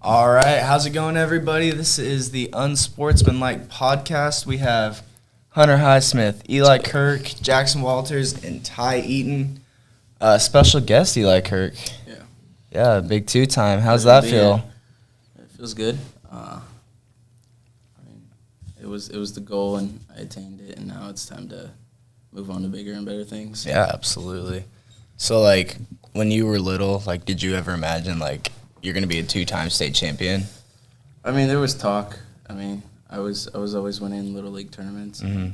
All right, how's it going, everybody? This is the Unsportsmanlike podcast. We have Hunter Highsmith, Eli Kirk, Jackson Walters, and Ty Eaton. Special guest, Eli Kirk. Yeah, big two-time. How's that feel? It feels good. It was the goal, and I attained it, and now it's time to move on to bigger and better things. Yeah, absolutely. So, when you were little, did you ever imagine, you're going to be a two-time state champion? I mean, there was talk. I was always winning Little League tournaments. Mm-hmm.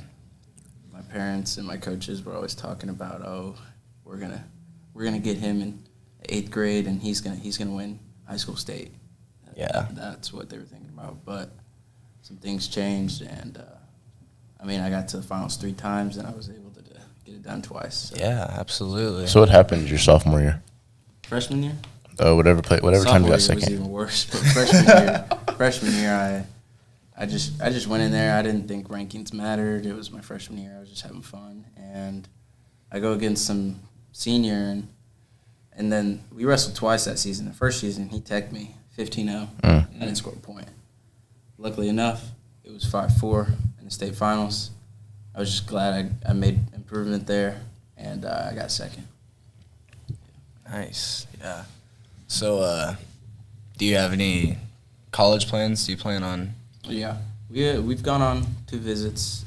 My parents and my coaches were always talking about, we're gonna get him in 8th grade, and he's gonna win high school state. Yeah, that's what they were thinking about. But some things changed, and I got to the finals 3 times, and I was able to get it done twice. So. Yeah, absolutely. So what happened your sophomore year? Freshman year? Whatever time you got second. Was even worse. But freshman year, I just went in there. I didn't think rankings mattered. It was my freshman year. I was just having fun, and I go against some senior, and then we wrestled twice that season. The first season, he teched me 15-0. I didn't score a point. Luckily enough, it was 5-4 in the state finals. I was just glad I made improvement there, and I got second. Nice, yeah. So, do you have any college plans? Do you plan on? Yeah, we've gone on 2 visits,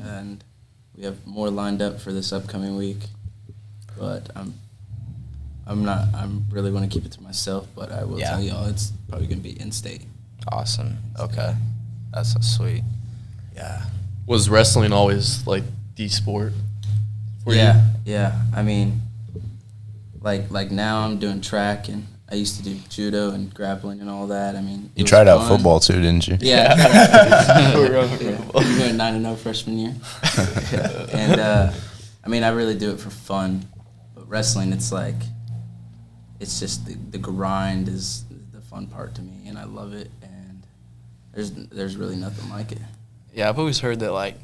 and we have more lined up for this upcoming week. But I'm really want to keep it to myself. But I will tell y'all, it's probably gonna be in-state. Awesome. Okay, that's so sweet. Yeah. Was wrestling always the sport for you? Yeah. Like now I'm doing track, and I used to do judo and grappling and all that. You tried out football too, didn't you? Yeah. We went 9-0 freshman year. And I really do it for fun. But wrestling, it's just the grind is the fun part to me, and I love it. And there's really nothing like it. Yeah, I've always heard that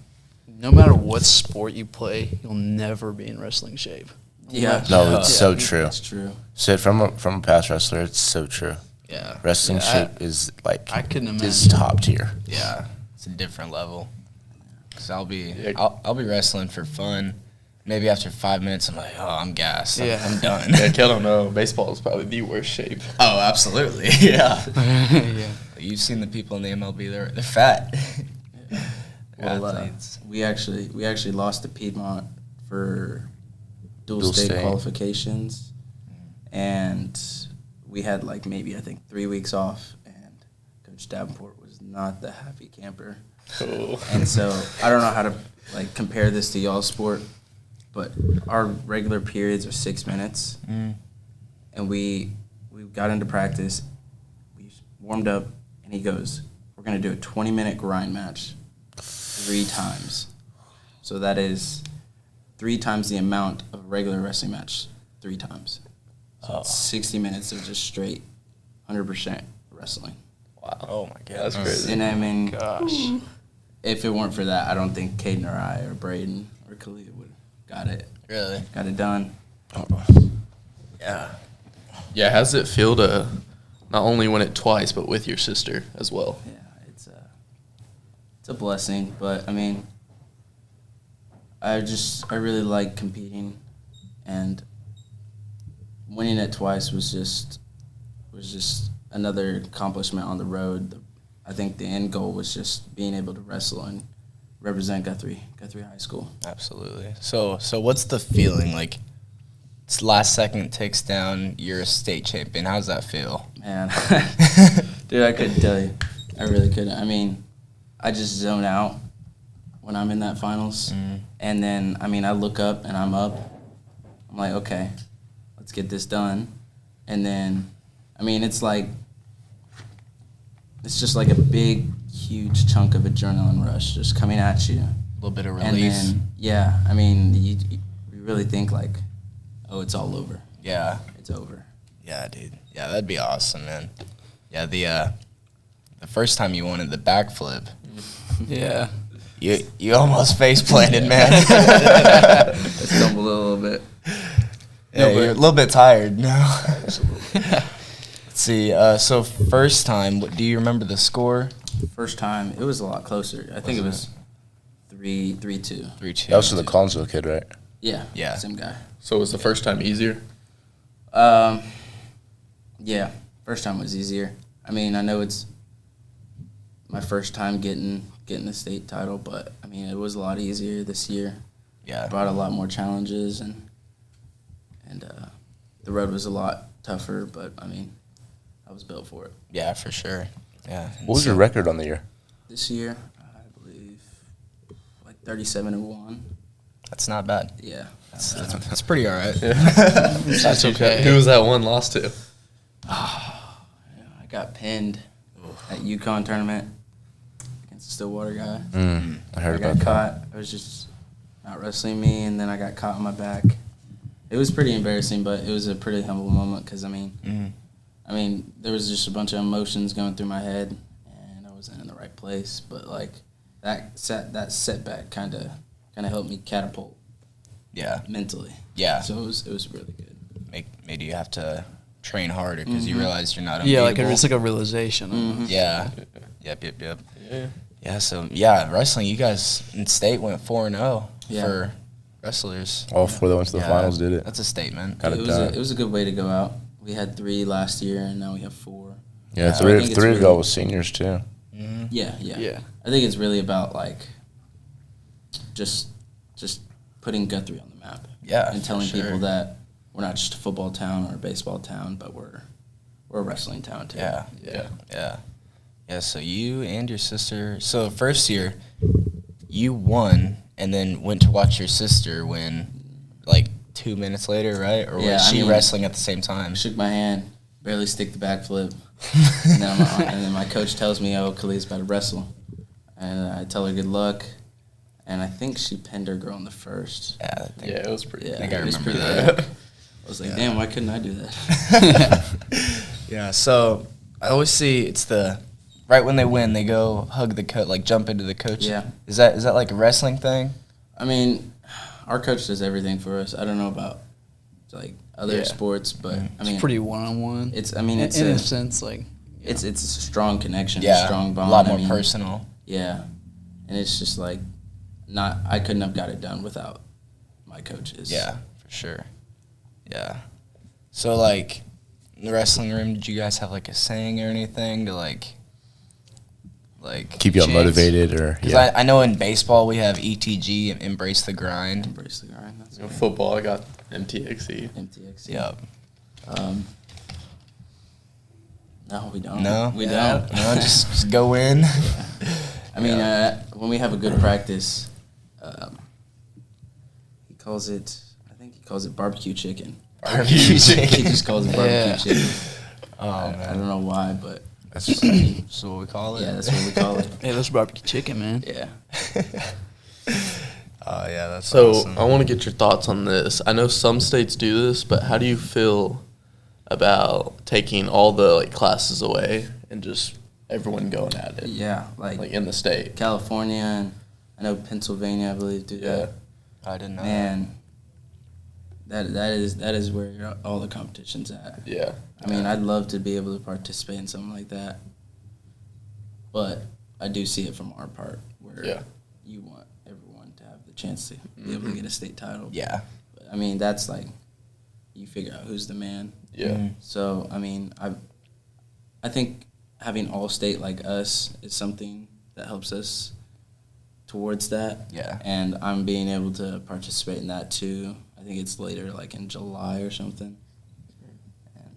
no matter what sport you play, you'll never be in wrestling shape. Yeah. No, it's so true. It's true. So from a past wrestler, it's so true. Yeah. Wrestling shape is I couldn't imagine. Is top tier. Yeah, it's a different level. Cause I'll be wrestling for fun. Maybe after 5 minutes, I'm like, I'm gassed. I'm done. Yeah, Cale don't know. Baseball is probably the worst shape. Oh, absolutely. Yeah. Yeah. You've seen the people in the MLB. They're fat. Well, we actually lost to Piedmont for dual state qualifications, and we had maybe I think 3 weeks off, and Coach Davenport was not the happy camper. Oh. And so I don't know how to compare this to y'all's sport, but our regular periods are 6 minutes, and we got into practice, we warmed up, and he goes, "We're gonna do a 20-minute grind match 3 times." So that is 3 times the amount of a regular wrestling match 3 times. So it's 60 minutes of just straight 100% wrestling. Wow. Oh, my God. That's crazy. And Gosh. if it weren't for that, I don't think Caden or I or Braden or Cale would have got it done. Yeah. Yeah, how does it feel to not only win it twice, but with your sister as well? Yeah, it's a blessing, but I really like competing, and winning it twice was just another accomplishment on the road. I think the end goal was just being able to wrestle and represent Guthrie High School. Absolutely. So what's the feeling it's last second takes down, you're a state champion. How does that feel? Man, dude, I couldn't tell you. I really couldn't. I just zone out when I'm in that finals. And then, I look up and I'm up. I'm like, okay, let's get this done. And then, it's just like a big, huge chunk of adrenaline rush just coming at you. A little bit of relief. And then, you really think it's all over. Yeah. It's over. Yeah, dude. Yeah, that'd be awesome, man. Yeah, the first time you wanted the backflip. Yeah. You almost face planted, man. I stumbled a little bit. Yeah, you're a little bit tired now. Absolutely. see. So first time, do you remember the score? First time, it was a lot closer. I think it was 3-2. 3-2. That was for the Collinsville kid, right? Yeah. Yeah. Same guy. So was the first time easier? Yeah. First time was easier. I mean, I know it's my first time getting the state title, but I mean, it was a lot easier this year. Yeah. Brought a lot more challenges, and the road was a lot tougher, but I mean, I was built for it. Yeah, for sure. Yeah. What was your record on the year? This year, I believe, like 37-1. That's not bad. Yeah. That's pretty all right. That's okay. Who was that one lost to? I got pinned at UConn tournament against the Stillwater guy. I heard I about got that. caught. I was just not wrestling me, and then I got caught on my back. It was pretty embarrassing, but it was a pretty humble moment because, I mean, there was just a bunch of emotions going through my head, and I wasn't in the right place. But, like, that setback kind of helped me catapult Yeah. mentally. Yeah. So it was really good. Made you have to train harder because Mm-hmm. you realize you're not Yeah, unbeatable. it's like a realization. Mm-hmm. Yeah. Yep. Yeah. Yeah, so, yeah, wrestling, you guys in state went 4-0 Yeah. for wrestlers. All four that went to the Yeah, finals did it. That's a statement. Got it It done. was a good way to go out. We had 3 last year, and now we have 4. Yeah, So I think it's three of really- y'all was seniors too. Yeah. Yeah. I think it's really about, like, just putting Guthrie on the map. Yeah, And for telling sure. people that we're not just a football town or a baseball town, but we're a wrestling town too. Yeah. Yeah. Yeah. Yeah, so you and your sister, so first year, you won and then went to watch your sister win, like, 2 minutes later, right? Or Yeah, was I she mean, wrestling at the same time? I shook my hand, barely stick the backflip, and then my coach tells me, "Oh, Khalid's about to wrestle," and I tell her good luck, and I think she pinned her girl in the first. Yeah, I think, Yeah, it was pretty. Yeah, I think I it was remember pretty that. epic. I was like, "Damn, why couldn't I do that?" Yeah, so I always see it's right when they win, they go hug the coach, like jump into the coach. Yeah. Is that like a wrestling thing? I mean, our coach does everything for us. I don't know about like other Yeah. sports, but I mean, It's pretty one-on-one. it's in a sense, like, it's a strong connection, Yeah, a strong bond. a lot I more mean, personal. Yeah, and it's just like I couldn't have got it done without my coaches. Yeah, for sure. Yeah. So, like, in the wrestling room, did you guys have, like, a saying or anything to, like Keep y'all chants? motivated or Because yeah. I know in baseball we have ETG, Embrace the Grind. Embrace the grind. That's You know, football, I got MTXE. MTX. Yep. No, we don't. No? we Yeah. don't. No, just go in. I mean, when we have a good practice, he calls it. I think he calls it barbecue chicken. Barbecue He chicken. just calls it barbecue Yeah. chicken. Oh, I man. don't know why, but That's That's what we call it? yeah, that's what we call it. hey, let's barbecue chicken, man. Yeah. Oh, yeah, that's So awesome. I want to get your thoughts on this. I know some states do this, but how do you feel about taking all the like classes away and just everyone going at it? Yeah, like Like in the state. California and I know Pennsylvania, I believe, do Yeah. that. I didn't know Man, that is where all the competition's at. Yeah. I mean, I'd love to be able to participate in something like that, but I do see it from our part where Yeah. you want everyone to have the chance to be able to get a state title. that. Yeah. But, I mean, that's like you figure out who's the man. Yeah. Mhm. So I mean, I think having all state like us is something that helps us towards that. Yeah. And I'm being able to participate in that too. I think it's later, like in July or something. And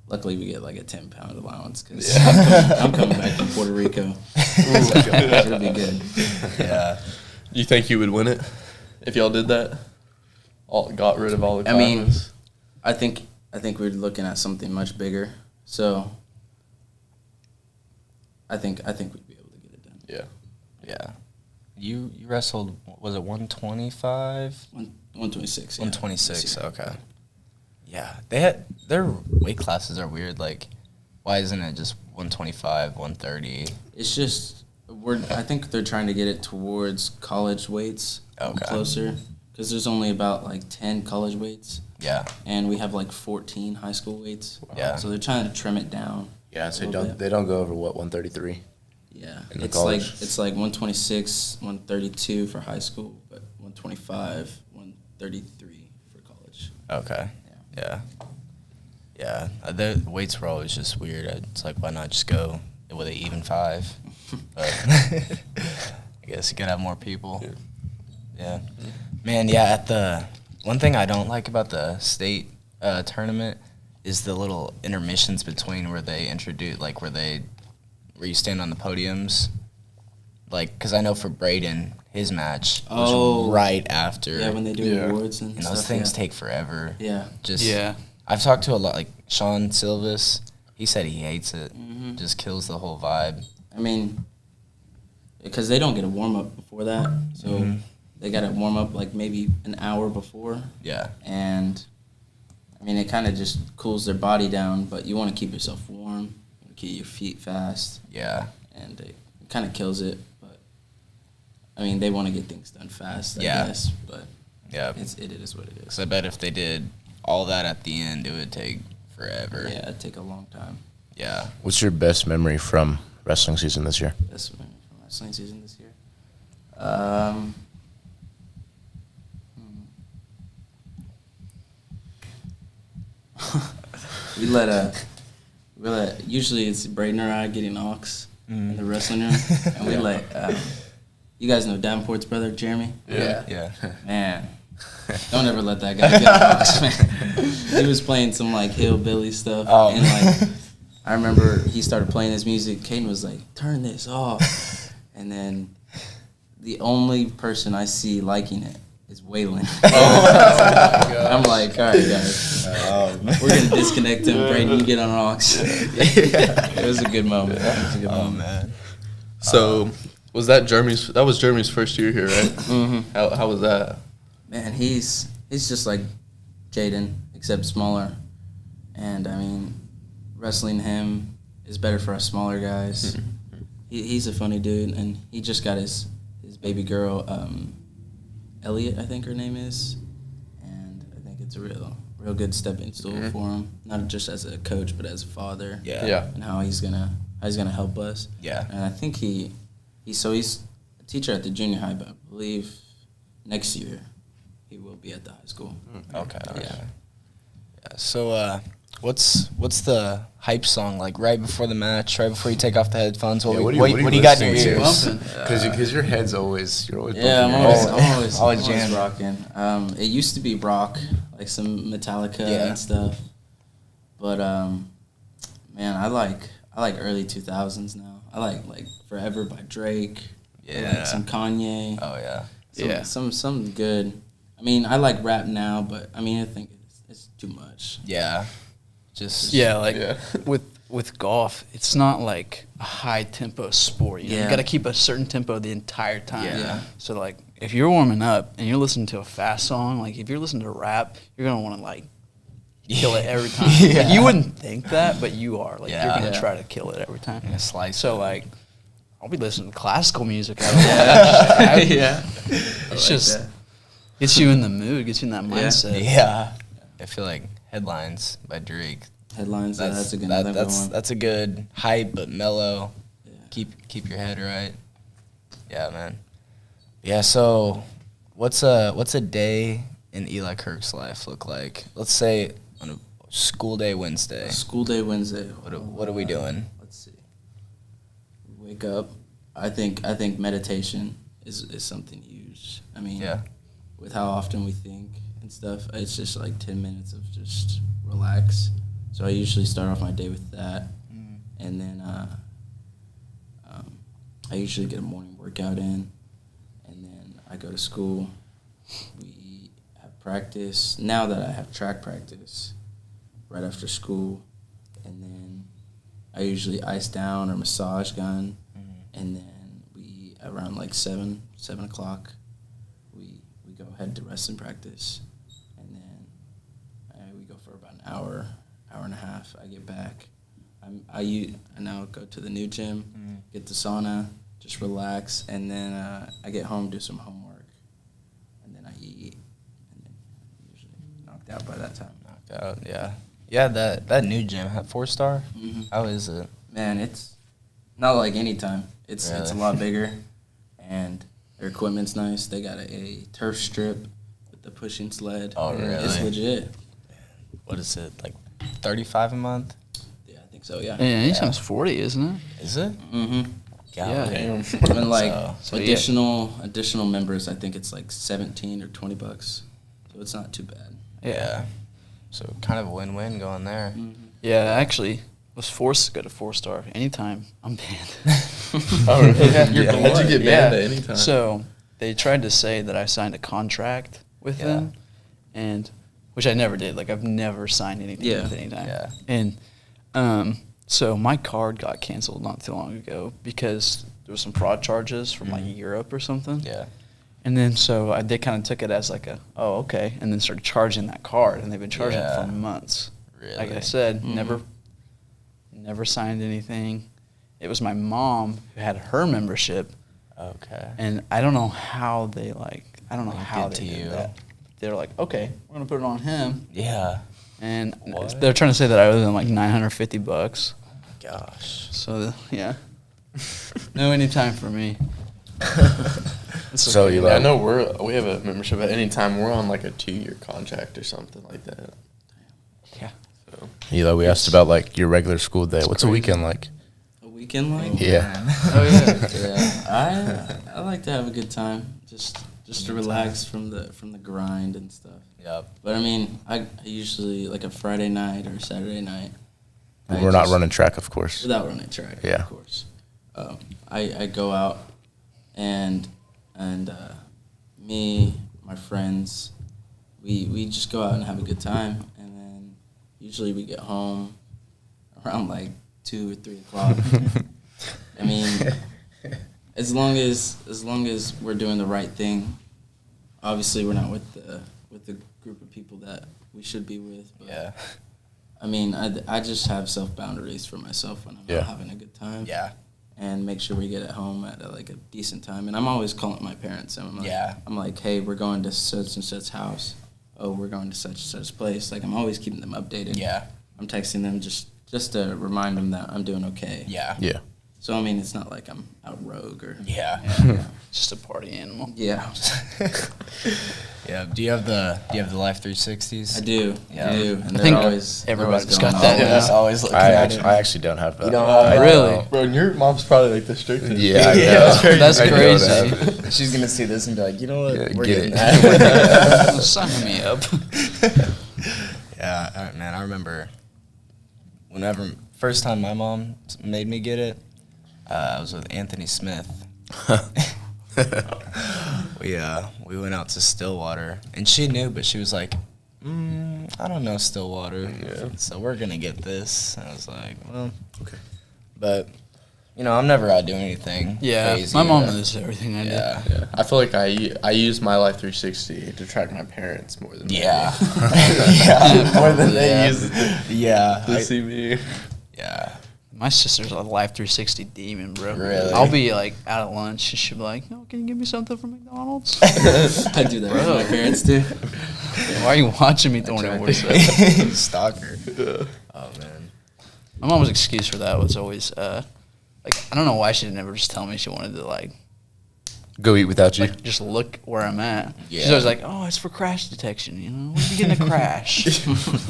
luckily, we get like a 10-pound allowance because I'm coming back from Puerto Rico. It'll be good. Yeah. Do you think you would win it if y'all did that? All got rid of all the I mean, classes? I think we're looking at something much bigger. So I think we'd be able to get it done. Yeah. Yeah. You wrestled, was it 125? 126. Yeah, 126, this year. okay. Yeah. Their weight classes are weird. Like, why isn't it just 125, 130? It's just I think they're trying to get it towards college weights Okay. closer because there's only about like 10 college weights. Yeah. And we have like 14 high school weights. Yeah. So they're trying to trim it down. Yeah, so a little bit. they don't go over what 133. Yeah, in the it's college? like 126, 132 for high school, but 125, 133 for college. Okay. Yeah. Yeah. The weights were always just weird. It's like, why not just go with an even 5? But I guess you could have more people. Yeah. Man, yeah, one thing I don't like about the state tournament is the little intermissions between where they introduce, like where you stand on the podiums. Like, because I know for Braden, his match was right after. Yeah, when they do awards and stuff. Those things take forever. Yeah. I've talked to a lot, like Sean Silvis. He said he hates it. Mm-hmm. Just kills the whole vibe. I mean, because they don't get a warm-up before that, so they got to warm up like maybe an hour before. Yeah. And, I mean, it kind of just cools their body down, but you want to keep yourself warm, you want to keep your feet fast. Yeah. And it kind of kills it, but, I mean, they want to get things done fast, I guess, but Yeah. it is what it is. Because I bet if they did all that at the end, it would take forever. Yeah, it'd take a long time. Yeah. What's your best memory from wrestling season this year? That's from wrestling season this year. We let usually it's Braden or I getting Ox in the wrestling room, and we let you guys know Davenport's brother Jeremy. Yeah. Man, don't ever let that guy get Ox, man. He was playing some like hillbilly stuff, and like I remember he started playing his music. Caden was like, "Turn this off," and then the only person I see liking it is Waylon. I'm like, all right, guys, we're gonna disconnect him. Braden, you get on Ox. It was a good moment. Man. So was that Jeremy's? That was Jeremy's first year here, right? Mm-hmm. How was that? Man, he's just like Jaden, except smaller. And I mean, wrestling him is better for us smaller guys. He's a funny dude, and he just got his baby girl, Elliot, I think her name is, and I think it's a real good stepping stool for him, not just as a coach but as a father. Yeah. And how he's gonna help us. Yeah. And I think he's a teacher at the junior high, but I believe next year he will be at the high school. Okay. Yeah. Yeah. So, what's the hype song like right before the match, right before you take off the headphones? What do you got in your ears? Because your head's you're always Yeah, I'm always jamming. rocking. It used to be rock, like some Metallica and stuff. But man, I like early 2000s now. I like Forever by Drake. I like some Kanye. Oh yeah. Some good. I mean, I like rap now, but I mean, I think it's too much. Yeah. With golf, it's not like a high tempo sport. You got to keep a certain tempo the entire time. Yeah. So like, if you're warming up and you're listening to a fast song, like if you're listening to rap, you're gonna want to like kill it every time. Yeah. Like, you wouldn't think that, but you are. Like you're gonna Yeah. try to kill it every time. A slice. So like, I'll be listening to classical music. I don't know. Yeah. It's just gets you in the mood, gets you in that mindset. Yeah. I feel like Headlines by Drake. Headlines. That's a good one. That's a good hype but mellow. Yeah. Keep your head right. Yeah, man. Yeah. So, what's a day in Eli Kirk's life look like? Let's say on a school day Wednesday. School day Wednesday. What are we doing? Let's see. Wake up. I think meditation is something huge. I mean, with how often we think and stuff, it's just like 10 minutes of just relax. So I usually start off my day with that, and then I usually get a morning workout in, and then I go to school. We have practice. Now that I have track practice right after school, and then I usually ice down or massage gun, and then we around like 7 o'clock, we go head to wrestling practice, and then we go for about an hour and a half. I get back. I now go to the new gym, get the sauna, just relax, and then I get home, do some homework, and then I eat, and then usually knock knocked out by that time. Knocked out, yeah. Yeah, that new gym had 4-star. Mm-hmm. How is it? Man, it's not like any time. It's a Really? lot bigger, and their equipment's nice. They got a turf strip with the pushing sled. Oh, and It's really? legit. What is it, like 35 a month? Yeah, I think so. Yeah. Yeah, anytime's 40, isn't it? Is it? Mm-hmm. Yeah. Damn. And like So, yeah. additional members, I think it's like $17 or $20. So it's not too bad. Yeah. So kind of a win-win going there. Yeah, I actually was forced to go to 4-star. Anytime, I'm banned. Oh, really? Yeah. You're How'd you get banned at any time? So they tried to say that I signed a contract with Yeah. them, and which I never did. Like I've never signed anything Yeah. with Anytime. Yeah. And so my card got canceled not too long ago because there was some fraud charges from like Europe or something. Yeah. And then so they kind of took it as like oh okay, and then started charging that card, and they've been charging it Yeah. for months. Really? Like I said, never signed anything. It was my mom who had her membership, Okay. and I don't know how they I don't know Linked how it they to did you. that. They're like, okay, we're gonna put it on him, Yeah. and What? they're trying to say that I owe them like $950. Gosh. So yeah, no Anytime for me. It's So okay. you Yeah, I like, know we have a membership at any time. We're on like a 2-year contract or something like that. Yeah. So Eli, we asked about like your regular school day. What's a crazy. weekend like? A weekend like? Yeah. Oh yeah. Yeah. I like to have a good time. Just to relax from the grind and stuff. Yep. But I mean, I usually like a Friday night or Saturday night. I We're not just- running track, of course. without running track. Yeah. Of course. I go out and me, my friends, we just go out and have a good time, and then usually we get home around like 2 or 3 o'clock. I mean, as long as we're doing the right thing. Obviously, we're not with the group of people that we should be with. But Yeah. I mean, I just have self-boundaries for myself when I'm Yeah. out having a good time. Yeah. And make sure we get at home at a decent time. And I'm always calling my parents. And I'm like, hey, we're going to such and such house. Oh, we're going to such and such place. Like, I'm always keeping them updated. Yeah. I'm texting them just to remind them that I'm doing okay. Yeah. Yeah. So, I mean, it's not like I'm out rogue or... Yeah. Just a party animal. Yeah, Yeah. Do you have the Life 360s? I do. Yeah. I do. And I they're think always everybody's going got off. that Yeah. now. Just always looking I at it. actually don't have that. You don't have I that? Really? bro, and your mom's probably like the strictest. Yeah, I Yeah. know. That's I know crazy. that. She's gonna see this and be like, you know what? Yeah, We're get getting it. that. Sign me up. Yeah, all right, man. I remember whenever first time my mom made me get it, I was with Anthony Smith. We went out to Stillwater, and she knew, but she was like, I don't know Stillwater, so we're gonna get this. I was like, well, Okay. but you know, I'm never out doing anything. Yeah, crazy, my mom but- knows everything I do. Yeah. Yeah, I feel like I use my Life 360 to track my parents more than they Yeah. do. Yeah. more than Yeah. they use it to, Yeah. to see me. Yeah. My sister's a Life 360 demon, bro. Really? I'll be like out at lunch, and she'll be like, "No, can you give me something from McDonald's?" I do that with Bro. my parents, too. Why are you watching me throwing it? Stalker. Oh man. My mom's excuse for that was always like I don't know why she didn't ever just tell me she wanted to like Go eat without you. just look where I'm at. She's Yeah. always like, "Oh, it's for crash detection, you know. When are you getting a crash?"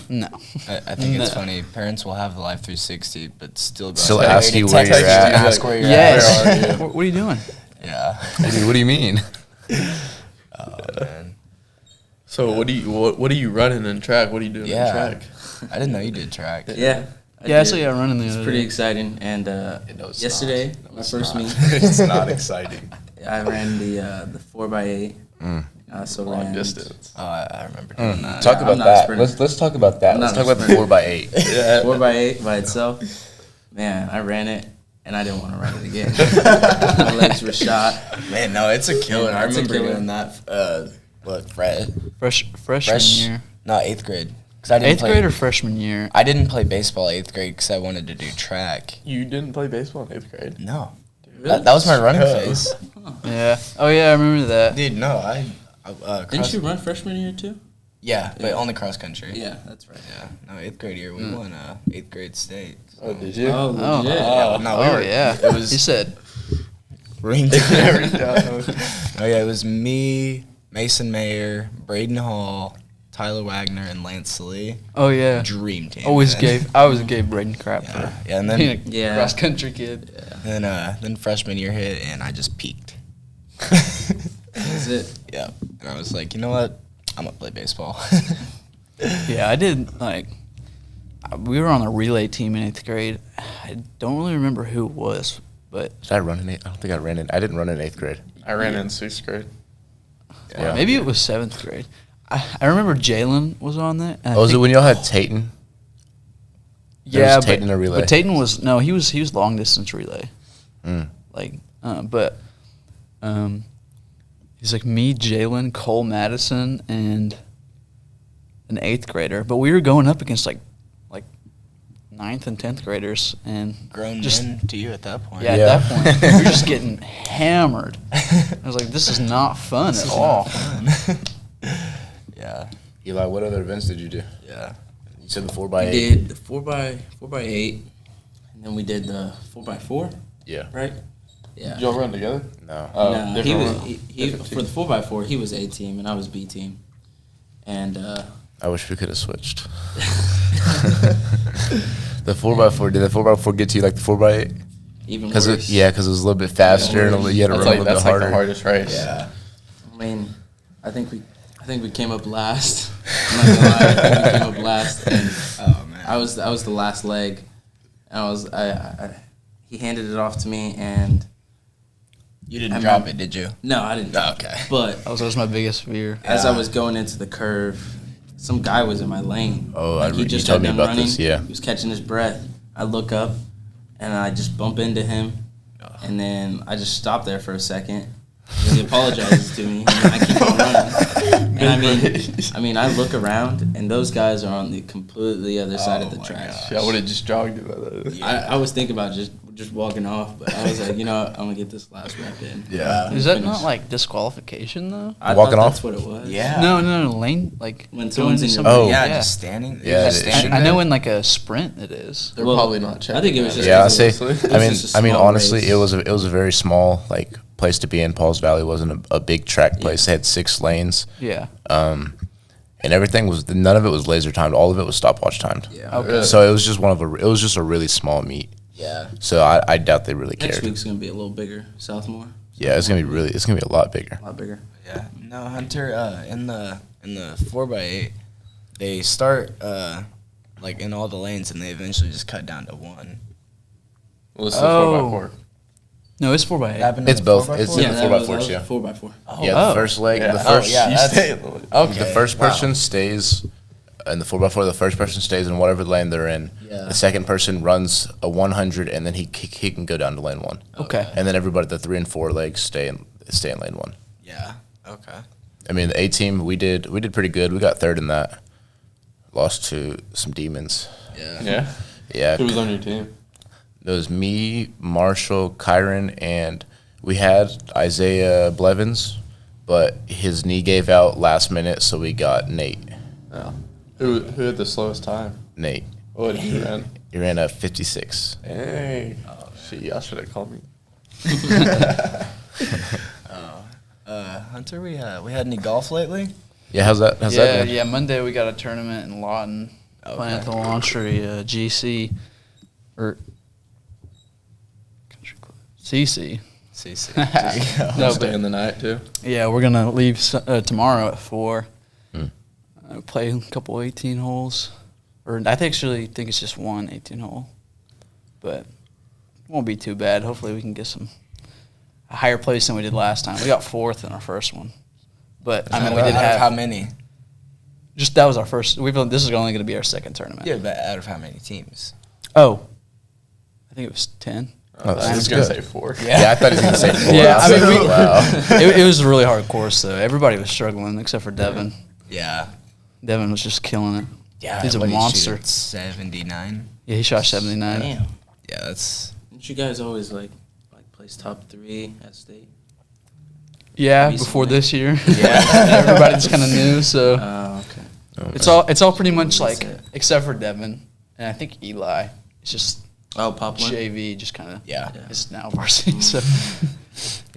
No. I think it's No. funny. Parents will have the Life 360, but still go Still out of their ask way you to where text you're you at. and ask where you're Yes. at. What are you doing? Yeah. Dude, what do you mean? Oh man. So what are you running in track? What are you doing in Yeah. track? I didn't know you did track. Yeah. Yeah, I did. saw you running the It's other pretty day. exciting. And No, it's yesterday, not. my first meet, It's not exciting. I ran the 4x8. Mm. I also Long ran distance. Oh, I remember doing that. Talk I'm about not a that. sprinter. Let's talk about that. I'm Let's not talk a about the sprinter. 4x8. Yeah. 4x8 by itself. Man, I ran it, and I didn't want to run it again. My legs were shot. Man, no, it's a killer. Yeah, I it's a remember killer. doing that. What, freshman Freshman year. No, 8th grade. 'Cause I didn't Eighth play, grade or freshman year? I didn't play baseball 8th grade because I wanted to do track. You didn't play baseball in 8th grade? No. Really? That was my running phase. Yeah. Oh yeah, I remember that. Dude, no, Didn't you run freshman year too? Yeah, but only cross country. Yeah, that's right. Yeah. No, 8th grade year we won 8th grade state. Oh, did you? Oh, Oh, legit. Yeah, no, we oh were, yeah. It was He said, ring Oh yeah, it was me, Mason Mayer, Braden Hall, Tyler Wagner, and Lance Lee. "Oh yeah." Dream team. Always man. I always gave Braden crap Yeah, for yeah, and then being a Yeah. cross country kid. then freshman year hit and I just peaked. That's it. Yeah, and I was like, you know what? I'm gonna play baseball. Yeah, I did we were on a relay team in 8th grade. I don't really remember who it was, but Did I run in 8th? I don't think I ran in. I didn't run in 8th grade. I ran in 6th grade. Yeah. maybe it was 7th grade. I remember Jalen was on that. and I Oh, was it think- when y'all had Tayton? There Yeah, was Tayton in a relay. but Tayton was he was long distance relay. Mm. He's like me, Jalen, Cole Madison, and an 8th grader. But we were going up against like 9th and 10th graders, and Grown just men to you at that point. yeah, Yeah. at that point we were just getting hammered. I was like, this is not fun at all. Yeah, Eli, what other events did you do? yeah. You said the We 4x8. did the 4x8, and then we did the 4x4, Yeah. right? Yeah. Did y'all run together? No. No, he different was one? he Different for the 4x4. He was A team and I was B team, and I wish we could have switched. The 4x4, did the 4x4 get to you like the 4x8? even Because worse. it was a little bit faster and you had to That's run like a little that's bit like harder. the hardest race. Yeah. I mean, I think we came up last. I'm not gonna lie, I think we came up last, and Oh man. I was the last leg. And he handed it off to me, and You didn't I drop mean- it, did you? no, I didn't. Oh, okay. But That was my biggest fear. as I Yeah. was going into the curve, some guy was in my lane. Oh, Like, you told me got done about running. this, yeah. He was catching his breath. I look up, and I just bump into him, and then I just stop there for a second. He apologizes to me, and I keep on running. And I mean, I look around, and those guys are on the completely other side of the my track. Yeah, I would have just jogged it by that. I was thinking about just walking off, but I was like, you know what, I'm gonna get this last rep in. Yeah. Is that Finish. not like disqualification though? I Walking thought off? that's what it was. Yeah. No, lane like When going someone's to in your- somebody- Oh. Yeah, just standing. Yeah, just it standing I know there. in like a sprint it is. They're Well, probably not checking. I think it was that. just Yeah, I 'cause say. it was I mean, just a I mean, small honestly, race. it was a very small like place to be in. Paul's Valley wasn't a big track place. They had 6 lanes, Yeah. and everything was none of it was laser timed. All of it was stopwatch timed. Yeah. Okay. So it was just it was just a really small meet. Yeah. So I doubt they really Next cared. week's gonna be a little bigger. Sophomore, Yeah, it's gonna be a lot bigger. a lot bigger. Yeah. No, Hunter. In the 4x8, they start like in all the lanes, and they eventually just cut down to 1. Well, this is Oh. a 4x4. No, it's 4x8. Happened in It's the both. 4x4? It's in the that 4x4s, was yeah. 4x4. Yeah, Oh. the first leg, Yeah. the first, yeah, you that's- stay in the lead. Okay. the first wow. person stays in the 4x4. The first person stays in whatever lane they're in. Yeah. The second person runs a 100, and then he can go down to lane 1. Okay. And then everybody, the 3 and 4 legs stay in lane 1. Yeah. Okay. I mean, the A team, we did pretty good. We got 3rd in that. Lost to some demons. Yeah. Yeah. Yeah, Who was on your team? it was me, Marshall, Tyrin, and we had Isaiah Blevins, but his knee gave out last minute, so we got Nate. Oh. Who had the slowest time? Nate. What did he run? He ran a 56. Hey. Shit, y'all should have called me. Hunter, we had any golf lately? Yeah, how's that Yeah, been? yeah. Monday we got a tournament in Lawton, playing at the Launchery GC or Country Club CC. CC. No, Stay but in the night too. yeah, we're gonna leave tomorrow at 4. Hmm. Play a couple 18 holes, or I actually think it's just one 18 hole, but it won't be too bad. Hopefully, we can get a higher place than we did last time. We got 4th in our first one, but I mean, we did Out of have how many? just that was our first. This is only going to be our second tournament. Yeah, but out of how many teams? Oh, I think it was 10. Oh, I was that's gonna good. say 4. Yeah, I thought he was going to say 4. Yeah, was I mean, like, we- wow. It was a really hard course, though. Everybody was struggling except for Devin. Yeah. Devin was just killing it. Yeah. He's a what did he shoot monster. at 79. Yeah, he shot 79. Damn. Yeah, that's. Didn't you guys always like place top 3 at state? Yeah, Recently. before this year. Yeah. Everybody just kind of knew, so. Okay. It's all pretty much That's like, it. except for Devin, and I think Eli. It's just Oh, Poplar. JV, just kind of Yeah. is now varsity. So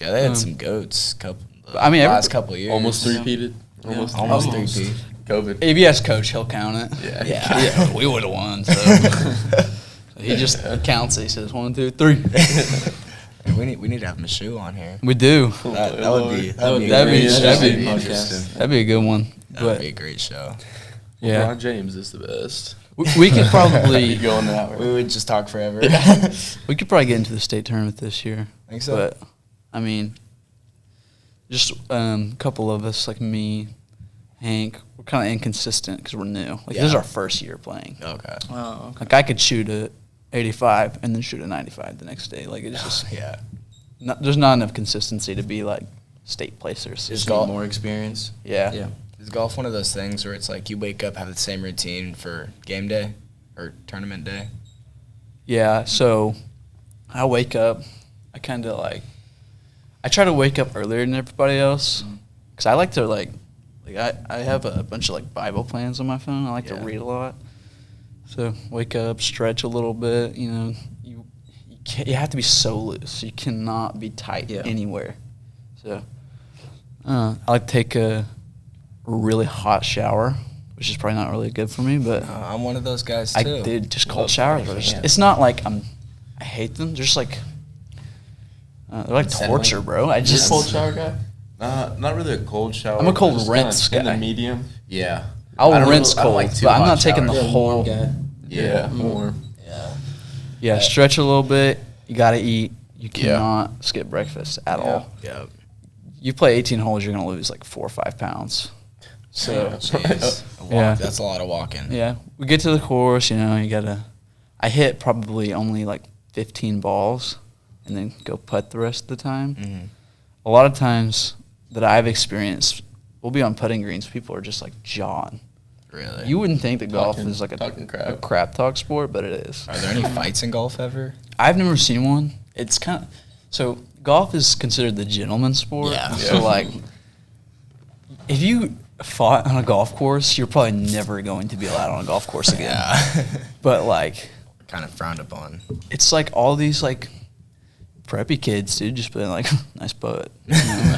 Yeah, they had Um, some goats. I mean, last couple of years. Almost three-peated. Almost Almost. three-peat. COVID. ABS coach, he'll count it. Yeah. Yeah, we would have won. So he just counts it. He says 1, 2, 3. We need to have Michoud on here. We do. That would be That'd be That'd great. be- that'd be Podcast. That'd be a good one. That would be a But great show. yeah, LeBron James is the best. we could probably You go on that We would just talk forever. we could probably get into the state tournament this year. Think so? But I mean, just a couple of us, like me, Hank, we're kind of inconsistent because we're new. Like this is Yeah. our first year playing. Okay. Oh, okay. Like I could shoot a 85 and then shoot a 95 the next day. Like it's just Yeah. there's not enough consistency to be like state placers. Just golf- need more experience. Yeah. Yeah. Is golf one of those things where it's like you wake up, have the same routine for game day or tournament day? Yeah, so I wake up, I kind of like, I try to wake up earlier than everybody else because I like to like I have a bunch of like Bible plans on my phone. I like to Yeah. read a lot. So wake up, stretch a little bit, you you have to be so loose. You cannot be tight Yeah. anywhere. So I like to take a really hot shower, which is probably not really good for me, but I'm one of those guys I too. did just Love cold showers. cold Are just, showers. it's not like I hate them. They're just like they're like Settling. torture, bro. I Just just cold shower guy? Not really a cold shower. I'm a cold just kinda rinse in guy. the medium. Yeah. I'll I don't rinse really- I don't cold, like too but I'm hot not taking the showers. whole. guy. Yeah, more. Yeah, stretch a little bit. You gotta eat. You Yeah. cannot skip breakfast at all. Yeah. You play 18 holes, you're gonna lose like 4 or 5 pounds. So Jeez. Yeah. That's a lot of walking. yeah, we get to the course. You gotta. I hit probably only like 15 balls, and then go putt the rest of the time. Mhm. A lot of times that I've experienced, we'll be on putting greens. People are just like jawing. Really? You wouldn't think that golf Talking- is like talking crap. a crap talk sport, but it is. Are there any fights in golf ever? I've never seen one. It's kind of so golf is considered the gentleman's sport. Yeah. So like, if you fought on a golf course, you're probably never going to be allowed on a golf course again. Yeah. But like, Kind of frowned upon. it's like all these like preppy kids, dude, just being like, nice putt. You know?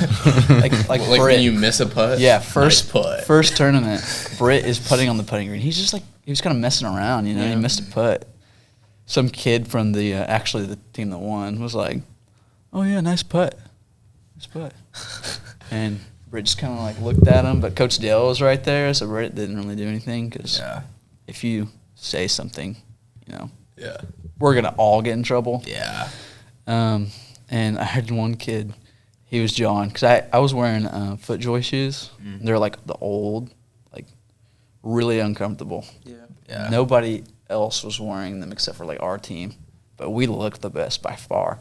like Like Britt. when you miss a putt? Yeah, Nice first putt. first tournament, Britt is putting on the putting green. He's just like he was kind of messing around, you know. He missed a putt. Some kid from the actually the team that won was like, "Oh yeah, nice putt, nice putt," and Britt just kind of like looked at him. But Coach Dale was right there, so Britt didn't really do anything because Yeah. if you say something, you know, Yeah. we're gonna all get in trouble. Yeah. And I heard one kid, he was jawing because I was wearing FootJoy shoes. They're like the old, like really uncomfortable. Yeah. Yeah. Nobody else was wearing them except for like our team, but we looked the best by far.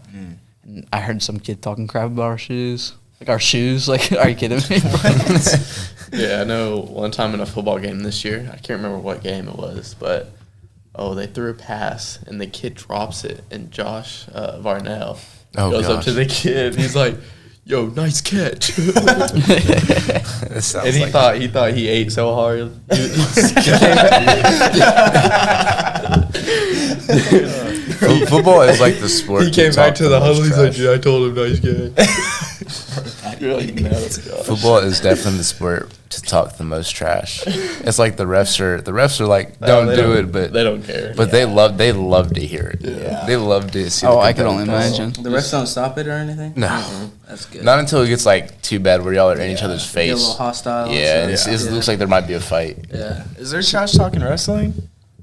And I heard some kid talking crap about our shoes. Like our shoes, like are you kidding me? Yeah, I know one time in a football game this year, I can't remember what game it was, but they threw a pass and the kid drops it, and Josh Varnell goes up gosh. to the kid. He's like, "Yo, nice catch!" This sounds And he like thought he ate so hard. Football is like the sport. He came talk back to the most huddle. He's like, trash. "Yeah, I told him nice catch." You're like, "No, Josh." Football is definitely the sport to talk the most trash. It's like the refs are like, don't They do it, but they don't care. But they love to hear it. Yeah. They love to see. Oh, the I can only competitive imagine. The refs don't stop it or anything? No. That's good. Not until it gets like too bad where y'all are in each other's Get a little face. hostile. and Yeah, and stuff. it looks like there might be a fight. Yeah. Is there trash talking wrestling?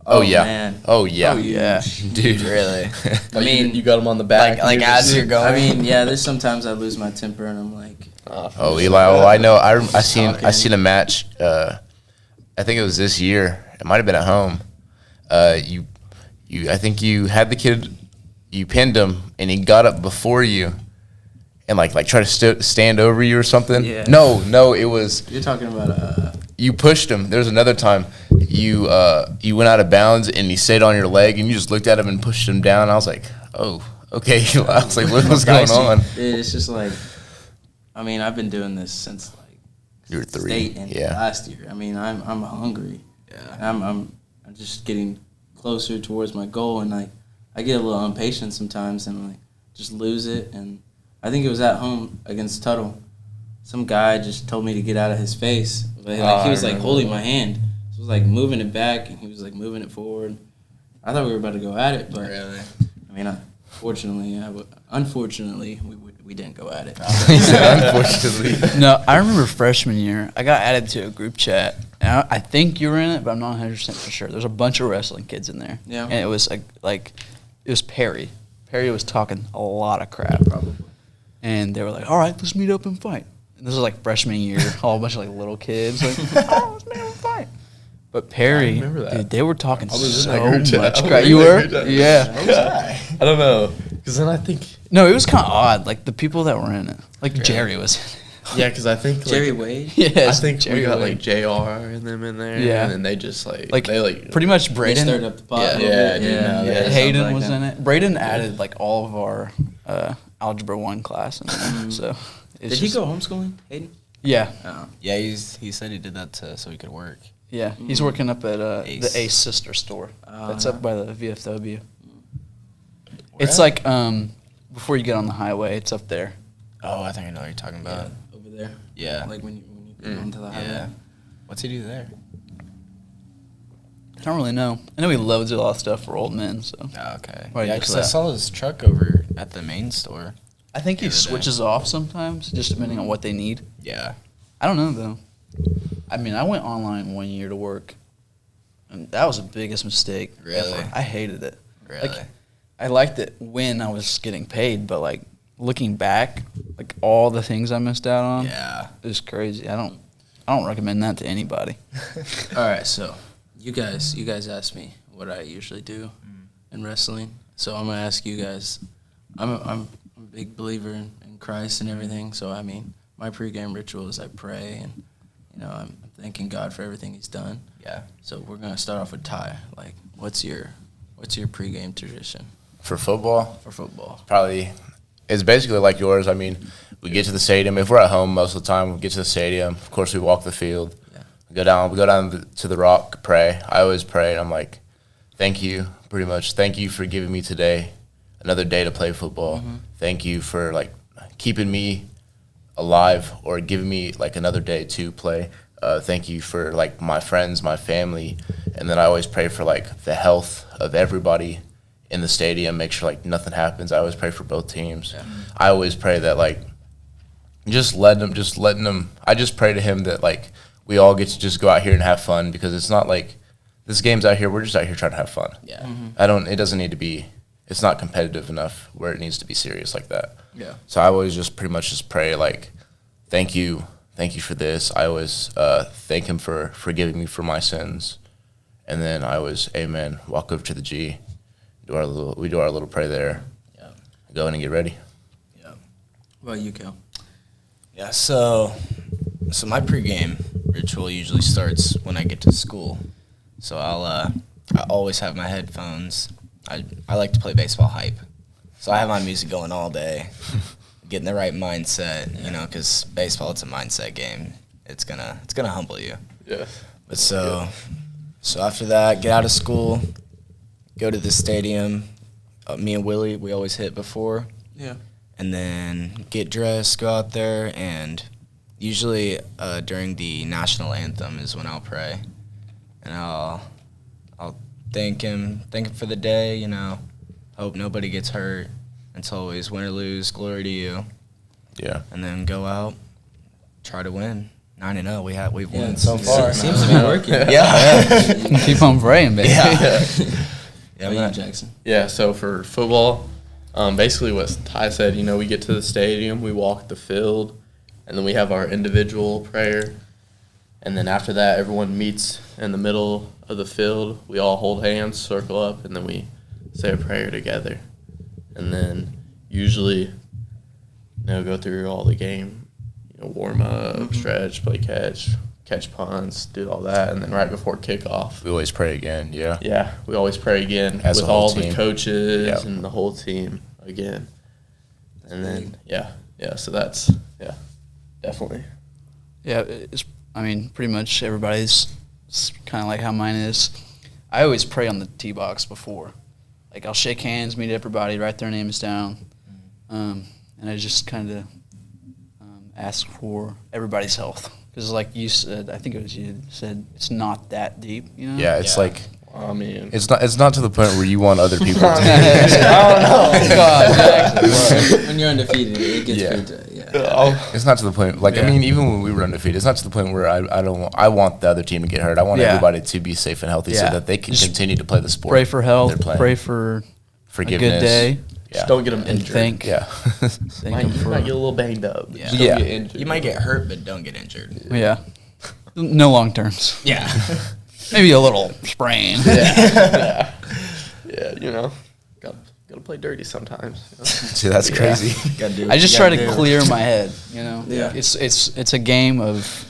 Oh, yeah. Man. Oh yeah. Oh yeah. Dude. Really? I mean, you got him on the back. Like as you're going. I mean, yeah, there's sometimes I lose my temper and I'm like, Oh, Eli. Oh, I know. I seen a match. I think it was this year. It might have been at home. I think you had the kid. You pinned him, and he got up before you, and like tried to stand over you or something. Yeah. No, it was you're talking about you pushed him. There was another time you went out of bounds, and he stayed on your leg, and you just looked at him and pushed him down. I was like, oh, okay. I was like, what's going on? it's just like, I mean, I've been doing this since like You were 3. state in Yeah. last year. I mean, I'm hungry. Yeah. I'm just getting closer towards my goal, and like I get a little impatient sometimes, and like just lose it. And I think it was at home against Tuttle. Some guy just told me to get out of his face. Like, he was like holding my hand. So I was like moving it back, and he was like moving it forward. I thought we were about to go at it, but Really? I mean, unfortunately, we didn't go at it. Unfortunately. No, I remember freshman year, I got added to a group chat. And I think you were in it, but I'm not 100% for sure. There's a bunch of wrestling kids in there. Yeah. And it was like it was Perry. Perry was talking a lot of crap. Probably. And they were like, all right, let's meet up and fight. And this was like freshman year, all a bunch of like little kids. Like, oh, let's meet up and fight. But Perry, remember that. dude, they were talking I was in so that group chat. I much was crap. in You that were? group chat. Yeah. I don't know. Because then I think, No, it was kind of odd. Like the people that were in it. Like Jerry was in it. yeah, because I think Jerry like, Wade? Yes, I think Jerry we got Wade. like JR and them in there. Yeah. And then they just like Like, they pretty much They Braden. stirred up the pot. Yeah. a little Yeah, bit. dude, no, yeah, yeah. something Hayden like was that. in it. Braden added like all of our Algebra 1 class in there. So it's Did he just- go homeschooling, Hayden? Yeah. Oh. Yeah, he said he did that so he could work. Yeah. He's working up at the Ace. Ace Sister store. That's yeah. up by the VFW. It's like before you get on the highway, it's up there. Oh, I think I know what you're talking Yeah, about. over there. Yeah. Like when you get onto the highway. Yeah. What's he do there? I don't really know. I know he loads a lot of stuff for old men, so Oh, okay. Right, Yeah, just because I that. saw his truck over at the main store. I think he The other day. switches off sometimes, just depending on what they need. Yeah. I don't know though. I mean, I went online 1 year to work, and that was the biggest mistake. Really? ever. I hated it. Really? Like, I liked it when I was getting paid, but like looking back, like all the things I missed out on, Yeah. is crazy. I don't recommend that to anybody. All right, so you guys asked me what I usually do in wrestling, so I'm gonna ask you guys. I'm a big believer in Christ and everything, so I mean, my pregame ritual is I pray and I'm thanking God for everything He's done. Yeah. So we're gonna start off with Ty. Like, what's your pregame tradition For football, for football? probably it's basically like yours. I mean, we get to the stadium. If we're at home, most of the time, we get to the stadium. Of course, we walk the field. Yeah. We go down to the rock, pray. I always pray, and I'm like, thank you, pretty much. Thank you for giving me today, another day to play football. Mm-hmm. Thank you for like keeping me alive or giving me like another day to play. Thank you for like my friends, my family, and then I always pray for like the health of everybody in the stadium. Make sure like nothing happens. I always pray for both teams. Yeah. I always pray that like just letting them. I just pray to Him that like we all get to just go out here and have fun, because it's not like this game's out here. We're just out here trying to have fun. Yeah. It doesn't need to be. It's not competitive enough where it needs to be serious like that. Yeah. So I always just pretty much just pray like, thank you for this. I always thank Him for forgiving me for my sins, and then I always amen. Walk over to the G, we do our little prayer there. Yeah. Go in and get ready. Yeah. What about you, Cale? Yeah, so my pregame ritual usually starts when I get to school. So I always have my headphones. I like to play baseball hype. So I have my music going all day, getting the right mindset, because baseball, it's a mindset game. It's gonna humble you. yeah. But so after that, get out of school, go to the stadium. Me and Willie, we always hit before. Yeah. And then get dressed, go out there, and usually during the national anthem is when I'll pray. And I'll thank him for the day, hope nobody gets hurt. It's always win or lose, glory to you. Yeah. And then go out, try to win. 9-0, we've won it's- so far. Seems to be working. Yeah. Keep on praying, baby. Yeah. What Yeah, about man. you, Jackson? Yeah, so for football, basically what Ty said, we get to the stadium, we walk the field, and then we have our individual prayer. And then after that, everyone meets in the middle of the field. We all hold hands, circle up, and then we say a prayer together. And then usually, go through all the game, warm up, stretch, play catch punts, do all that. And then right before kickoff, We always pray again. Yeah. yeah, we always pray again As a with whole all team. the coaches Yep. and the whole team again. And then, so that's, definitely. Yeah, pretty much everybody's kind of like how mine is. I always pray on the tee box before. Like, I'll shake hands, meet everybody, write their names down, and I just kind of ask for everybody's health. Because like you said, I think it was you that said, it's not that deep, you know? Yeah, it's like I mean, it's not to the point where you want other people to. Oh, God, When you're undefeated, it gets Yeah. pretty. Yeah. It's not to the point. Like I mean, even when we were undefeated, it's not to the point where I don't. I want the other team to get hurt. I want Yeah. everybody to be safe and healthy so Yeah. that they can Just continue to play the sport. pray for they're health, playing. pray for a Forgiveness. good day, Yeah. just don't get them and injured. thank Yeah. thank Might, them you for might get a little banged up. Yeah. Just don't Yeah. get injured. You might get hurt, but don't get injured. yeah. No long terms. Yeah. Maybe a little sprain. Yeah, you know, gotta play dirty sometimes. You know? See, that's crazy. Gotta do what I you just try gotta to do. clear my head, you know. Yeah. It's a game of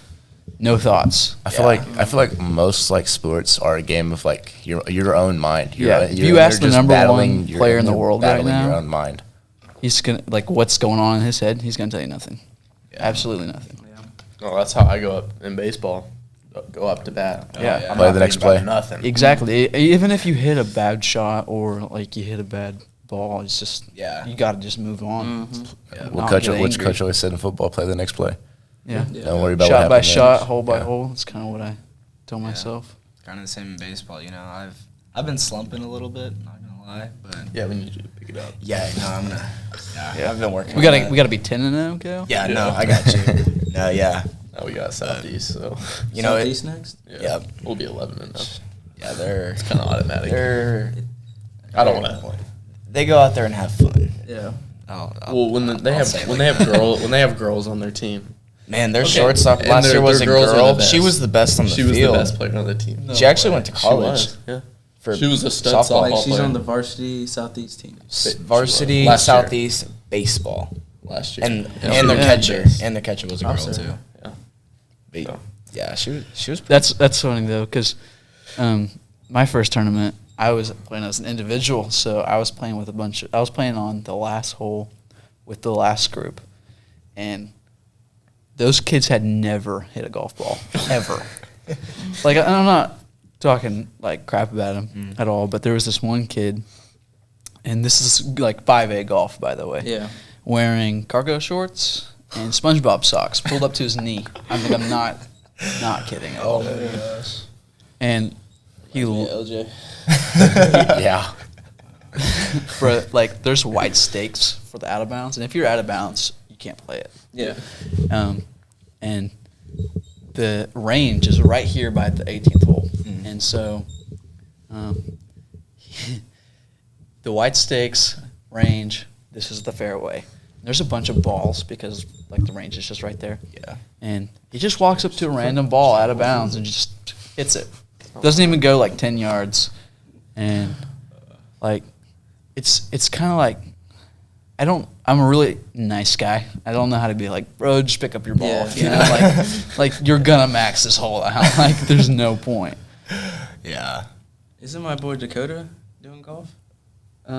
no thoughts. I feel like most like sports are a game of like your own mind. Yeah. If you ask the just number battling one your- player in the you're world right battling your now, own mind. He's gonna like what's going on in his head. He's gonna tell you nothing. Absolutely nothing. Oh, that's how I go up in baseball. Go up to bat. Yeah. I'm Play not the next thinking about play. Nothing. Exactly. Even if you hit a bad shot or like you hit a bad ball, it's just you got to just move on. What Not coach? get Which angry. coach always said in football? Play the next play. Yeah. Don't worry about Shot what by happened there. shot, hole by Yeah. hole. That's kind of what I tell myself. Kind of the same in baseball, you know. I've been slumping a little bit, not gonna lie, but Yeah, we need you to pick it up. yeah, no, I'm gonna. Yeah, I've been working. We on that. gotta be 10-0, Cale. Yeah, no, Yeah. I got you. No, yeah, Now we got Southeast, so you know, Southeast next. Yep. we'll be 11-0. yeah, they're It's kind of automatic. I don't want to. they go out there and have fun. Yeah. Well, when they have say it when like they have girls on their team, Man, their Okay. shortstop And last their- year was their a girls are the girl. best. She was the best on the she was field. the best player on the team. She actually went to She college. was, yeah. For She was a stud softball. Like softball she's player. on the varsity Southeast team. Varsity Last year. Southeast baseball, last year. and Yeah. and their Yeah. catcher and their catcher was a girl Awesome. too. Yeah. But, So. yeah, she was. Pretty, That's funny though, because my first tournament, I was playing as an individual, so I was playing with I was playing on the last hole with the last group, and those kids had never hit a golf ball ever. Like, I'm not talking like crap about him at all, but there was this one kid, and this is like 5A golf, by the way. Yeah. Wearing cargo shorts and SpongeBob socks pulled up to his knee. I'm not kidding at all. gosh. And he, LJ. Yeah. for like, there's white stakes for the out of bounds, and if you're out of bounds, you can't play it. Yeah. And the range is right here by the 18th hole, and so the white stakes range. This is the fairway. There's a bunch of balls because like the range is just right there. Yeah. And he just walks up to a random ball out of bounds and just hits it. Doesn't even go like 10 yards. And like it's kind of like I'm a really nice guy. I don't know how to be like, bro, just pick up your ball. Yeah. You know, like you're gonna max this hole out. Like there's no point. Yeah. Isn't my boy Dakota doing golf? I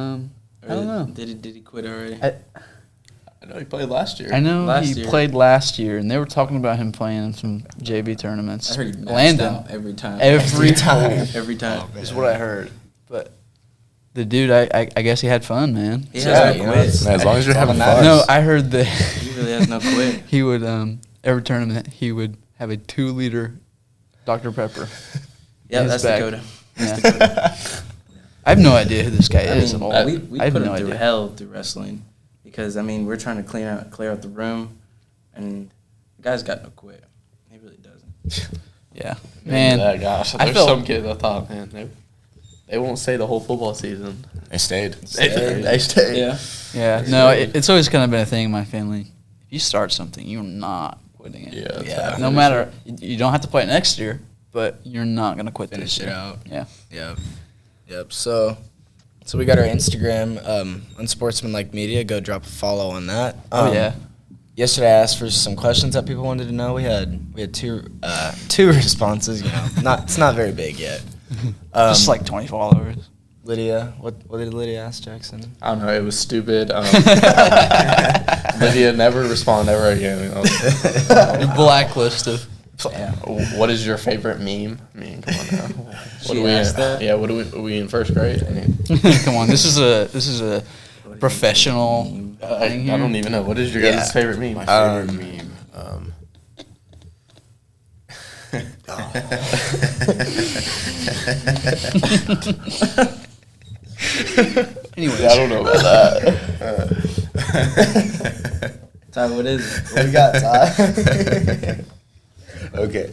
don't know. Did he quit already? I know he played last year. I know Last he year. played last year, and they were talking about him playing in some JV tournaments. I heard he maxed Landon out every time. every time Every time. is what I heard. But the dude, I guess he had fun, man. He So- has you no know, quit. it's- As long as you're That's all having that fun. matters. No, I heard that He really has no quit. he would every tournament he would have a 2-liter Dr. Pepper. Yeah, in his that's bag. Dakota. Yeah. I have no idea who this guy I is mean, at all. we I have put him no through idea. hell through wrestling because I mean we're trying to clear out the room, and the guy's got no quit. He really doesn't. Yeah, man. Yeah, gosh. I There's felt- some kids I thought, man, they won't stay the whole football season. They stayed. They stayed. Yeah. Yeah, no, it's always kind of been a thing in my family. If you start something, you're not quitting it. Yeah. it's Yeah. happening. No matter, you don't have to play it next year, but you're not gonna quit Finish this it year. out. Yeah. Yep. So we got our Instagram, Unsportsmanlike Media. Go drop a follow on that. Oh yeah. Yesterday I asked for some questions that people wanted to know. We had two responses. You know, it's not very big yet. Just like 20 followers. Lydia, what did Lydia ask Jackson? I don't know. It was stupid. Lydia never responded ever again. Blacklist of. What is your favorite meme? I mean, come on now. What She are we asked in? that? Yeah, what are we in first grade? I mean, Come on, this is a professional thing here. I don't even know. What is your guys' favorite meme? My favorite meme. Anyways, I don't know about that. Ty, what is it? What we got, Ty? Okay.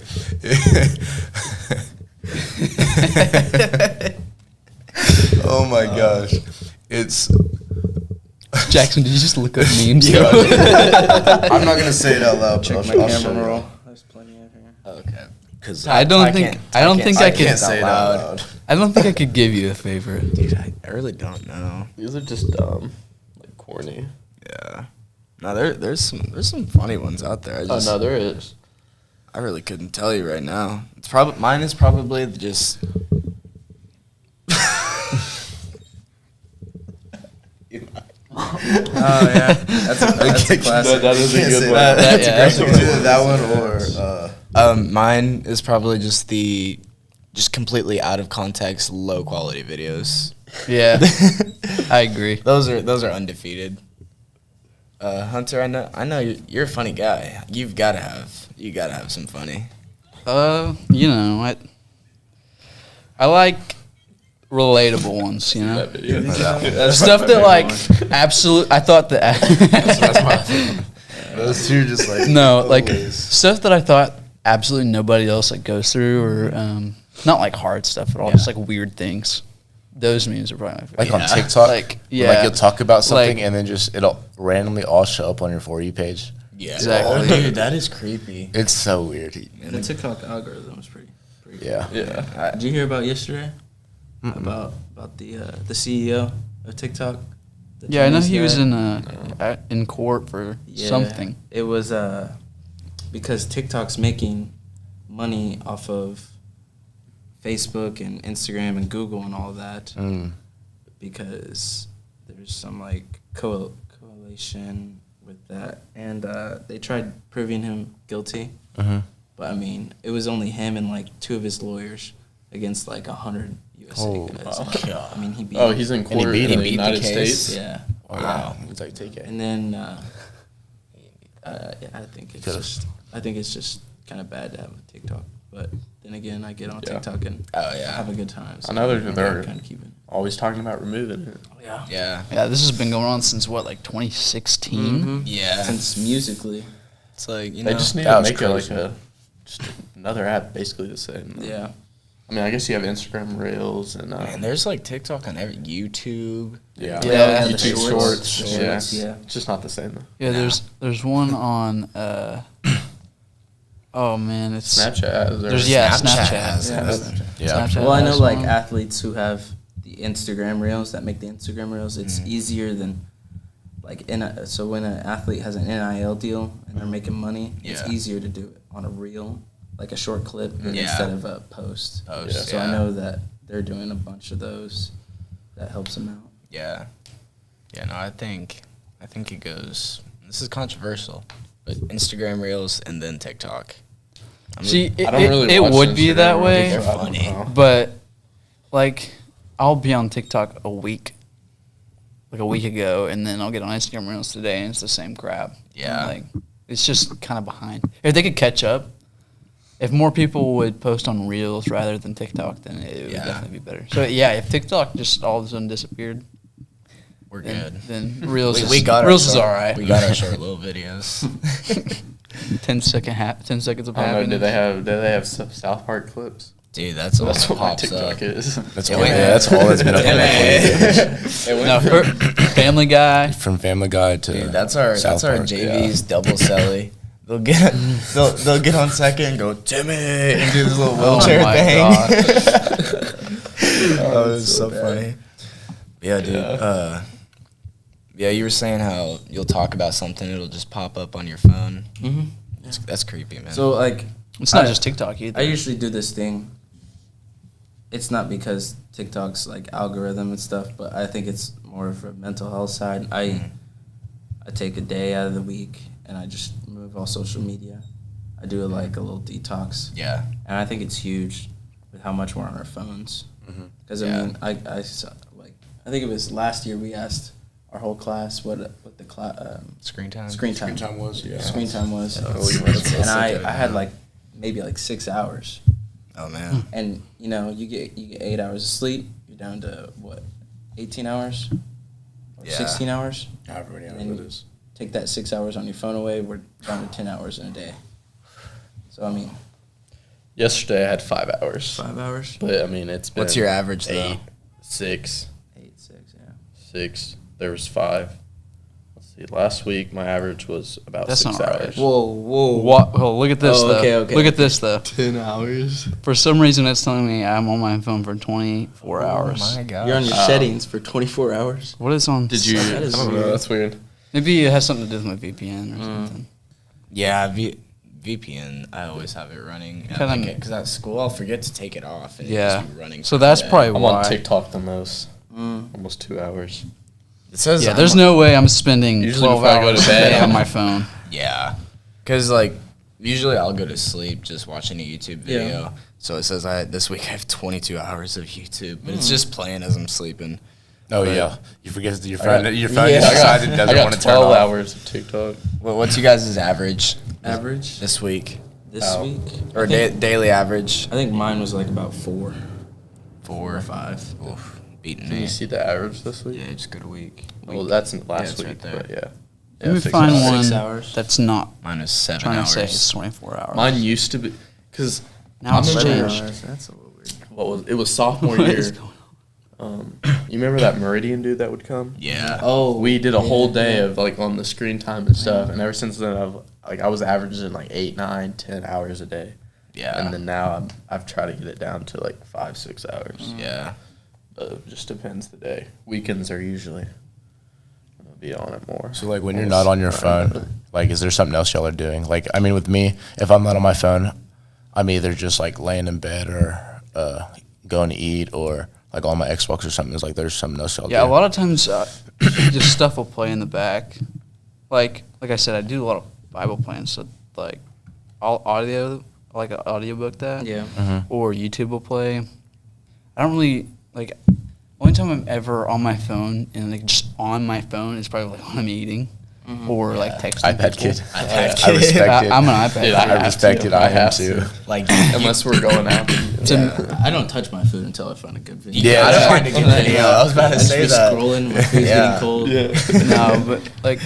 Oh my gosh. It's Jackson, did you just look up memes? I'm not gonna say it out loud, but Check I'll my show camera you. roll. There's plenty of here. Okay. Because I don't think I I could can't say it out loud. I don't think I could give you a favorite. Dude, I really don't know. These are just dumb, like corny. Yeah. No, there's some funny ones out there. Oh no, there is. I really couldn't tell you right now. It's probably mine is probably just. Oh yeah, that's a classic. That is a Can't good say one. that. That's a It's great either that one or Mine is probably just just completely out of context, low quality videos. Yeah, I agree. Those are undefeated. Hunter, I know you're a funny guy. You gotta have some funny. You know, I like relatable ones. You know, That video. stuff that like absolute. I thought that that's my favorite. Those two just like no, like always. stuff that I thought absolutely nobody else like goes through, or not like hard stuff at all, just like weird things. Those memes are probably my favorite. Like on TikTok, Like, like you'll talk about something Like- and then just it'll randomly all show up on your For You page. Yeah, Exactly. Oh, dude, that is creepy. It's so weird. The TikTok algorithm is pretty Yeah. Yeah. Did you hear about yesterday? About the CEO of TikTok? The Yeah, I know Chinese he was guy? in court for Yeah, something. It was because TikTok's making money off of Facebook and Instagram and Google and all that because there's some like correlation with that, and they tried proving him guilty. But I mean, it was only him and like two of his lawyers against like 100 USA guys. I mean, he beat. Oh, he's in he court beat- in he the beat the United case? States. Yeah. Wow. It's like take it. And then I think it's just kind of bad to have a TikTok. But then again, I get on Yeah. TikTok and Oh yeah, have a good time. I know they're kind of keeping. always talking about removing it. Yeah. yeah, Yeah, this has been going on since what, like 2016? yeah. Since Musically. It's like They just need That to was make it like crazy. just another app, basically the same. Yeah. I mean, I guess you have Instagram Reels and Man, there's like TikTok on every YouTube. yeah, Yeah, the YouTube shorts. Shorts. The Yeah. shorts, yeah. It's just not the same though. Yeah, there's one on oh man, it's Snapchat. There's Snapchat Snapchat. has Yeah. it. Yeah. Snapchat Well, I know has like one. athletes who have the Instagram Reels that make the Instagram Reels. It's easier than like so when an athlete has an NIL deal and they're making money, it's Yeah. easier to do it on a reel, like a short clip Yeah. instead of a post. Post, So I yeah. know that they're doing a bunch of those. That helps them out. Yeah, yeah. No, I think it goes. This is controversial, but Instagram Reels and then TikTok. I mean, See, I don't really it watch would be Instagram that Reels, way, so I don't funny. know. but like I'll be on TikTok a week ago, and then I'll get on Instagram Reels today, and it's the same crap. Yeah. Like it's just kind of behind. If they could catch up, if more people would post on Reels rather than TikTok, then it would Yeah. definitely be better. So yeah, if TikTok just all of a sudden disappeared, we're then, good. then Reels We got Reels our is short, all right. We got our short little videos. 10 seconds of I don't know. happiness. Do they have South Park clips? Dude, that's all That's that what my pops TikTok up. is. That's Yeah, all. wait. Yeah, that's all that's been up on the No, Family Guy. From Family Guy to Dude, that's our South Park, JV's double celly. They'll get on second and go Timmy and do this little wheelchair my thing. God. Oh, it's so funny. Yeah, dude. Yeah, you were saying how you'll talk about something, it'll just pop up on your phone. Mm-hmm. That's creepy, man. So like, It's not I- just TikTok either. I usually do this thing it's not because TikTok's like algorithm and stuff, but I think it's more of a mental health side. I take a day out of the week and I just remove all social media. I do like a little detox. Yeah. And I think it's huge with how much we're on our phones. Because I mean, I think it was last year we asked our whole class what the Screen time. Screen time was, Screen time was. And And I had like maybe like 6 hours. Oh man. And you know, you get 8 hours of sleep, you're down to what, 18 hours? Or Yeah. 16 hours? However many hours And it is. take that 6 hours on your phone away, we're down to 10 hours in a day. So I mean, Yesterday I had 5 hours. 5 hours? But I mean, it's been What's your average though? 8, 6, 8, 6, yeah. 6. There was 5. Let's see. Last week my average was about That's 6 not right. hours. Whoa. What? Oh, look at this Oh, though. okay. Look at this though. 10 hours. For some reason, it's telling me I'm on my phone for 24 hours. Oh my god. You're on your settings for 24 hours? What is on? Did you? That is I don't know. weird. That's weird. Maybe it has something to do with my VPN or something. Yeah, VPN. I always have it running. Kinda- Because at school I'll forget to take it off. And Yeah. It'll just be running. So that's Yeah. probably I'm why. on TikTok the most. Mm. Almost 2 hours. It says Yeah, there's no way I'm spending Usually 12 before I go to hours a bed, day on I'm- my phone. Yeah, because like usually I'll go to sleep just watching a YouTube video. Yeah. So it says this week I have 22 hours of YouTube, but it's just playing as I'm sleeping. Oh But- yeah, you forget your phone. Your phone Yeah. decided I doesn't got want to turn 12 off. hours of TikTok. What's you guys' average Average this week this Oh. week? or I think, daily average? I think mine was like about 4. 4 or 5. Oof, beating Can you me. see the average this week? Yeah, just good week. Well, that's in last it's right week, there. but yeah. Let me 6 find hours. one 6 hours. that's not Mine is 7 trying hours. to say it's 24 hours. Mine used to be because Now it's remember- changed. That's a little weird. what was it was sophomore What year. is going You remember that Meridian dude that would come? Yeah. Oh, We did a whole day yeah. of like on the screen time and stuff, and ever since then I was averaging like 8, 9, 10 hours a day, Yeah. and then now I've tried to get it down to like 5, 6 hours. Yeah. It just depends the day. Weekends are usually I'll be on it more. So like when you're not on your phone, like is there something else y'all are doing? Like I mean, with me, if I'm not on my phone, I'm either just like laying in bed or going to eat or like on my Xbox or something. It's like there's something else y'all Yeah, a do. lot of times just stuff will play in the back. Like I said, I do a lot of Bible plans, so like all audio, like an audiobook that, Yeah. or YouTube will play. I don't really like. Only time I'm ever on my phone and like just on my phone is probably like when I'm eating or like texting. iPad people. kid. iPad I respect it. I'm an iPad. Dude, kid. I respect it. I am have too. to. Like Unless we're going out. I don't touch my food until I find a good video. Yeah, I don't find a good video. I was about to I just say be that. scrolling, my food's Yeah. getting cold. No, but like,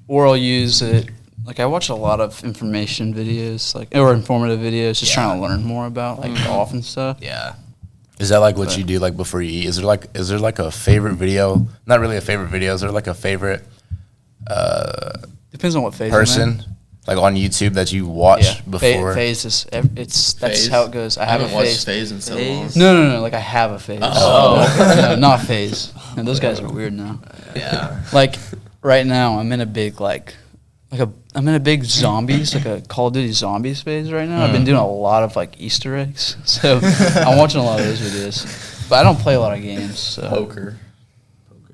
or I'll use it. Like I watch a lot of information videos, like or informative videos, just trying to learn more about like golf and stuff. Yeah. Is that like what you do like before you eat? Is there like a favorite video? Not really a favorite video. Is there like a favorite Depends on what phase I'm in. person like on YouTube that you watch Yeah, before? phase is that's Phase? how it goes. I I have haven't a watched phase. Phase in so Phase? long. No, like I have a phase. Oh. No, not phase. And those guys are weird now. Yeah. Like right now, I'm in a big I'm in a big zombies, like a Call of Duty zombies phase right now. I've been doing a lot of like Easter eggs, so I'm watching a lot of those videos. But I don't play a lot of games. So. Poker.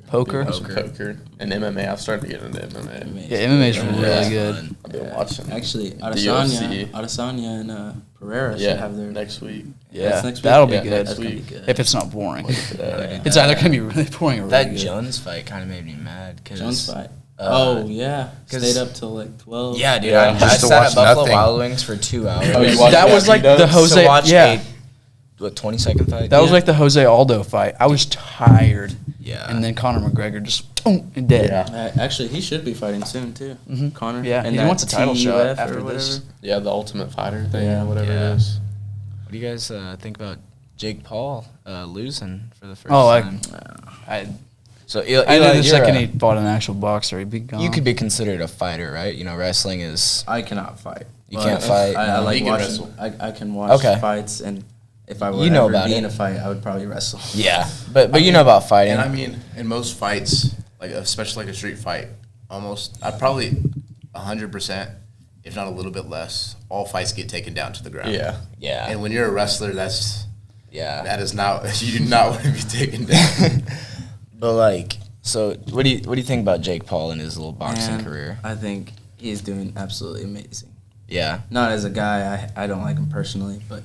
Poker. Poker. And MMA. I've started to get into MMA. Yeah, MMA is really Yeah. good. I've been watching. Actually, UFC. Adesanya and Pereira should Yeah, have their next week. Yeah, That's next week? that'll be Yeah, good. next That's gonna be week. good. If it's not boring, Yeah. it's either gonna be really boring or really That good. Jones fight kind of made me mad. Cause, Jones fight. uh, Yeah. 'cause- Stayed up till like 12. Yeah, dude. Yeah, I just to sat watch at Buffalo nothing. Wild Wings for 2 hours. Oh, you watched That was like the Jose. to watch Yeah, a 20-second fight. that was like the Jose Aldo fight. I was tired. Yeah. And then Conor McGregor just boom, and dead. Yeah. Actually, he should be fighting soon too. Mhm. Connor. Yeah, and he that wants a title shot TUF after or whatever. this. Yeah, the Ultimate Fighter thing Yeah. or whatever Yeah. it is. What do you guys think about Jake Paul losing for the first Oh, time? I So Eli, I know the you're second a- he fought an actual boxer, he'd be gone. you could be considered a fighter, right? You know, wrestling is. I cannot fight. You But can't fight? I No. like You can watching. wrestle. I can watch Okay. fights, and if I were You know ever about be it. in a fight, I would probably wrestle. Yeah, but you know about fighting. And I mean, in most fights, like especially like a street fight, I'd probably 100%, if not a little bit less, all fights get taken down to the ground. Yeah. yeah, And when you're a wrestler, that's Yeah. That is not. You do not want to be taken down. But like, so what do you think about Jake Paul and his little boxing Man, career? I think he's doing absolutely amazing. Yeah. Not as a guy, I don't like him personally, but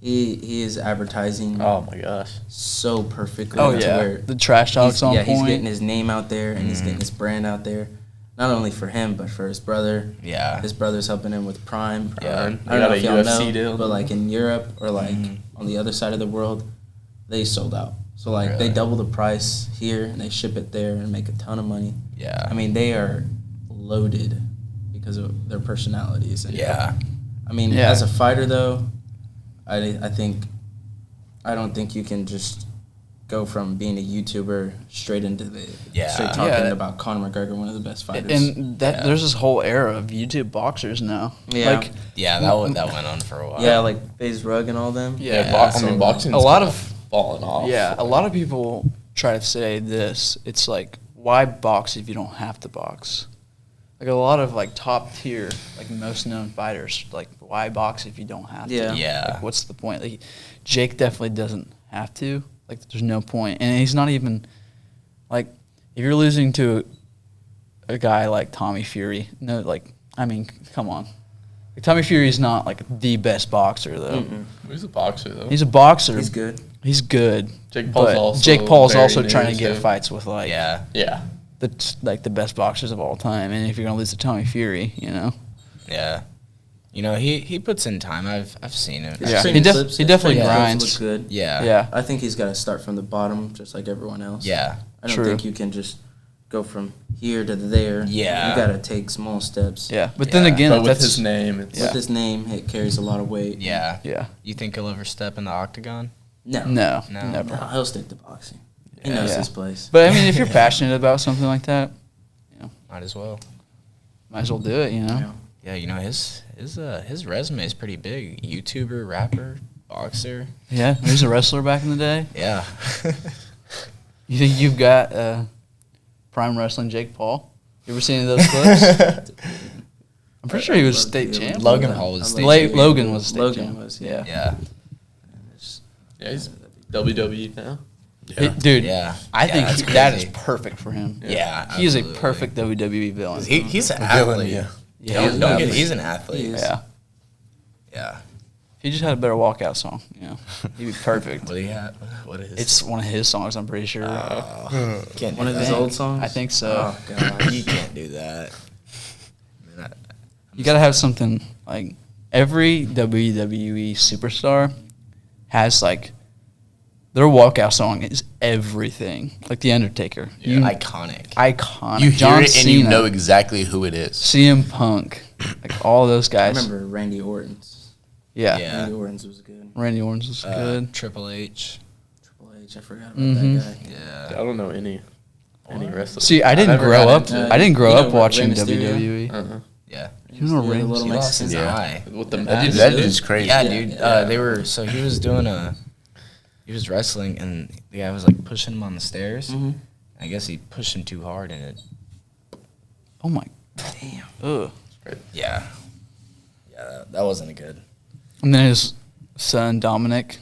he is advertising Oh my gosh. so perfectly. Oh to yeah, where the trash talk's on point. he's getting his name out there and he's getting his brand out there, not only for him but for his brother. Yeah. His brother's helping him with Prime. Yeah. I don't They got know a if y'all UFC know, deal. but like in Europe or like on the other side of the world, they sold out. So like they double the price here and they ship it there and make a ton of money. Yeah. I mean, they are loaded because of their personalities. And Yeah. I mean, Yeah. as a fighter though, I don't think you can just go from being a YouTuber straight into straight talking Yeah. about Conor McGregor, one of the best fighters. And that there's this whole era of YouTube boxers now. Yeah. Like, Yeah, that went on for a while. yeah, like FaZe Rug and all them. Yeah, I mean, boxing's a lot kinda of falling off. yeah, a lot of people try to say this. It's like, why box if you don't have to box? Like a lot of like top tier, like most known fighters, like why box if you don't have to? Yeah. Yeah. Like, what's the point? Like, Jake definitely doesn't have to. Like, there's no point, and he's not even like if you're losing to a guy like Tommy Fury. No, like I mean, come on. Like, Tommy Fury is not like the best boxer though. He's a boxer though. He's a boxer. He's good. He's good. Jake Paul's but also Jake Paul's very also new, trying to get so- fights with like Yeah. Yeah. the best boxers of all time. And if you're gonna lose to Tommy Fury, you know, Yeah. You know, he puts in time. I've seen it. His Yeah. training He clips- he definitely his training clips grinds. Look good. Yeah. yeah, I think he's got to start from the bottom, just like everyone else. Yeah. I don't True. think you can just go from here to there. Yeah. You got to take small steps. yeah. But then Yeah. again, But with that's his name, it's With his name, it carries a lot of weight. Yeah. yeah. You think he'll ever step in the octagon? No. No, No. never. No, he'll stick to boxing. He knows Yeah. his place. But I mean, if you're passionate about something like that, Might as well. might as well do it. You know. Yeah. Yeah, you know, his resume is pretty big. YouTuber, rapper, boxer. Yeah, he was a wrestler back in the day. Yeah. You think you've got prime wrestling Jake Paul? You ever seen any of those clips? I'm pretty sure he was state champ. Logan Paul was state champ. Logan was state Logan champ. was, Yeah. Yeah. yeah, he's WWE now. Dude, Yeah. I Yeah, think that's that is crazy. perfect for him. Yeah. He is a absolutely. perfect WWE villain. He's an Villain, athlete. yeah. Yeah, Don't, he's don't an get, athlete. he's an athlete. He is. Yeah. Yeah. If he just had a better walkout song, you know, he'd be perfect. What do you have? What is? It's one of his songs, I'm pretty sure. can't One do of his that. old songs? I think so. Oh, God. You can't do that. Man, You got to have something like every WWE superstar has like their walkout song is everything. Like The Undertaker. You, iconic. iconic. You hear John it and Cena, you know exactly who it is. CM Punk. Like all those I guys. remember Randy Orton's. Yeah. Yeah. Randy Orton's was good. Randy Orton's was good. Triple H. Triple H, I forgot about Mhm. that guy. Yeah. I don't know any wrestlers. See, I didn't never grow got up. into I didn't grow You know up watching Rey Mysterio? WWE. Uh-huh. Yeah. You know The Rey little He Mysterio? lost his Yeah. eye. With the That mask. dude's That good. dude's crazy. Yeah, Yeah, dude. yeah. They were so he was doing he was wrestling and the guy was like pushing him on the stairs. Mhm. I guess he pushed him too hard and it. Oh my. Damn. Ugh. Yeah. Yeah, that wasn't good. And then his son Dominic.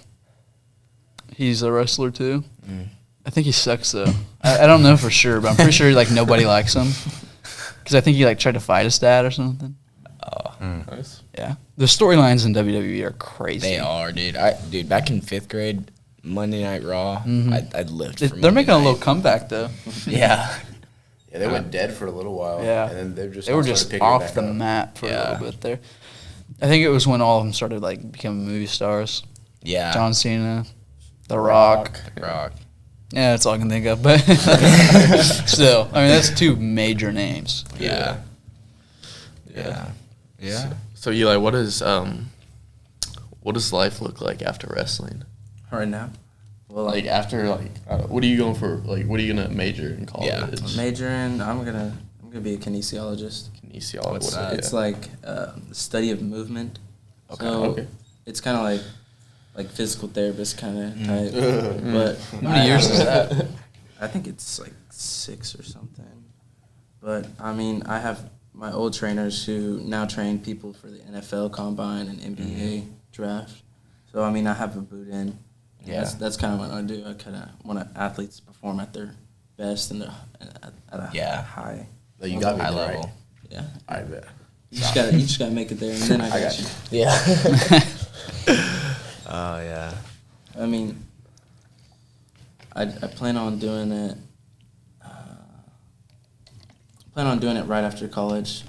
He's a wrestler too. Mm. I think he sucks though. I don't know for sure, but I'm pretty sure like nobody likes him. Because I think he like tried to fight his dad or something. Nice. Yeah, the storylines in WWE are crazy. They are, dude. Dude, back in 5th grade, Monday Night Raw, Mhm. I'd lived They- for They're Monday making a night. little comeback though. Yeah. Yeah, they went dead for a little while. Yeah. And then they're just They were all started just picking it off back the up. map for a Yeah. little bit there. I think it was when all of them started like becoming movie stars. Yeah. John Cena, The Rock. Rock. Yeah, that's all I can think of. But still, I mean, that's 2 major names. Yeah. Yeah. Yeah. So Eli, what does life look like after wrestling? Right now? Well, Like after what are you going for? Like what are you gonna major in college? Yeah. majoring, I'm gonna be a kinesiologist. Kinesiology. What's what- that? It's like the study of movement. Okay. So Okay. it's kind of like physical therapist kind of type. But How many years is that? I think it's like 6 or something. But I mean, I have my old trainers who now train people for the NFL Combine and NBA draft. So I mean, I have a boot in, Yeah. That's kind of what I do. I kind of want athletes to perform at their best and at a high. But you got me High there, level. right? Yeah. I bet. You just gotta make it there, and then I got you. Yeah. Oh yeah. I mean, I plan on doing it. Plan on doing it right after college,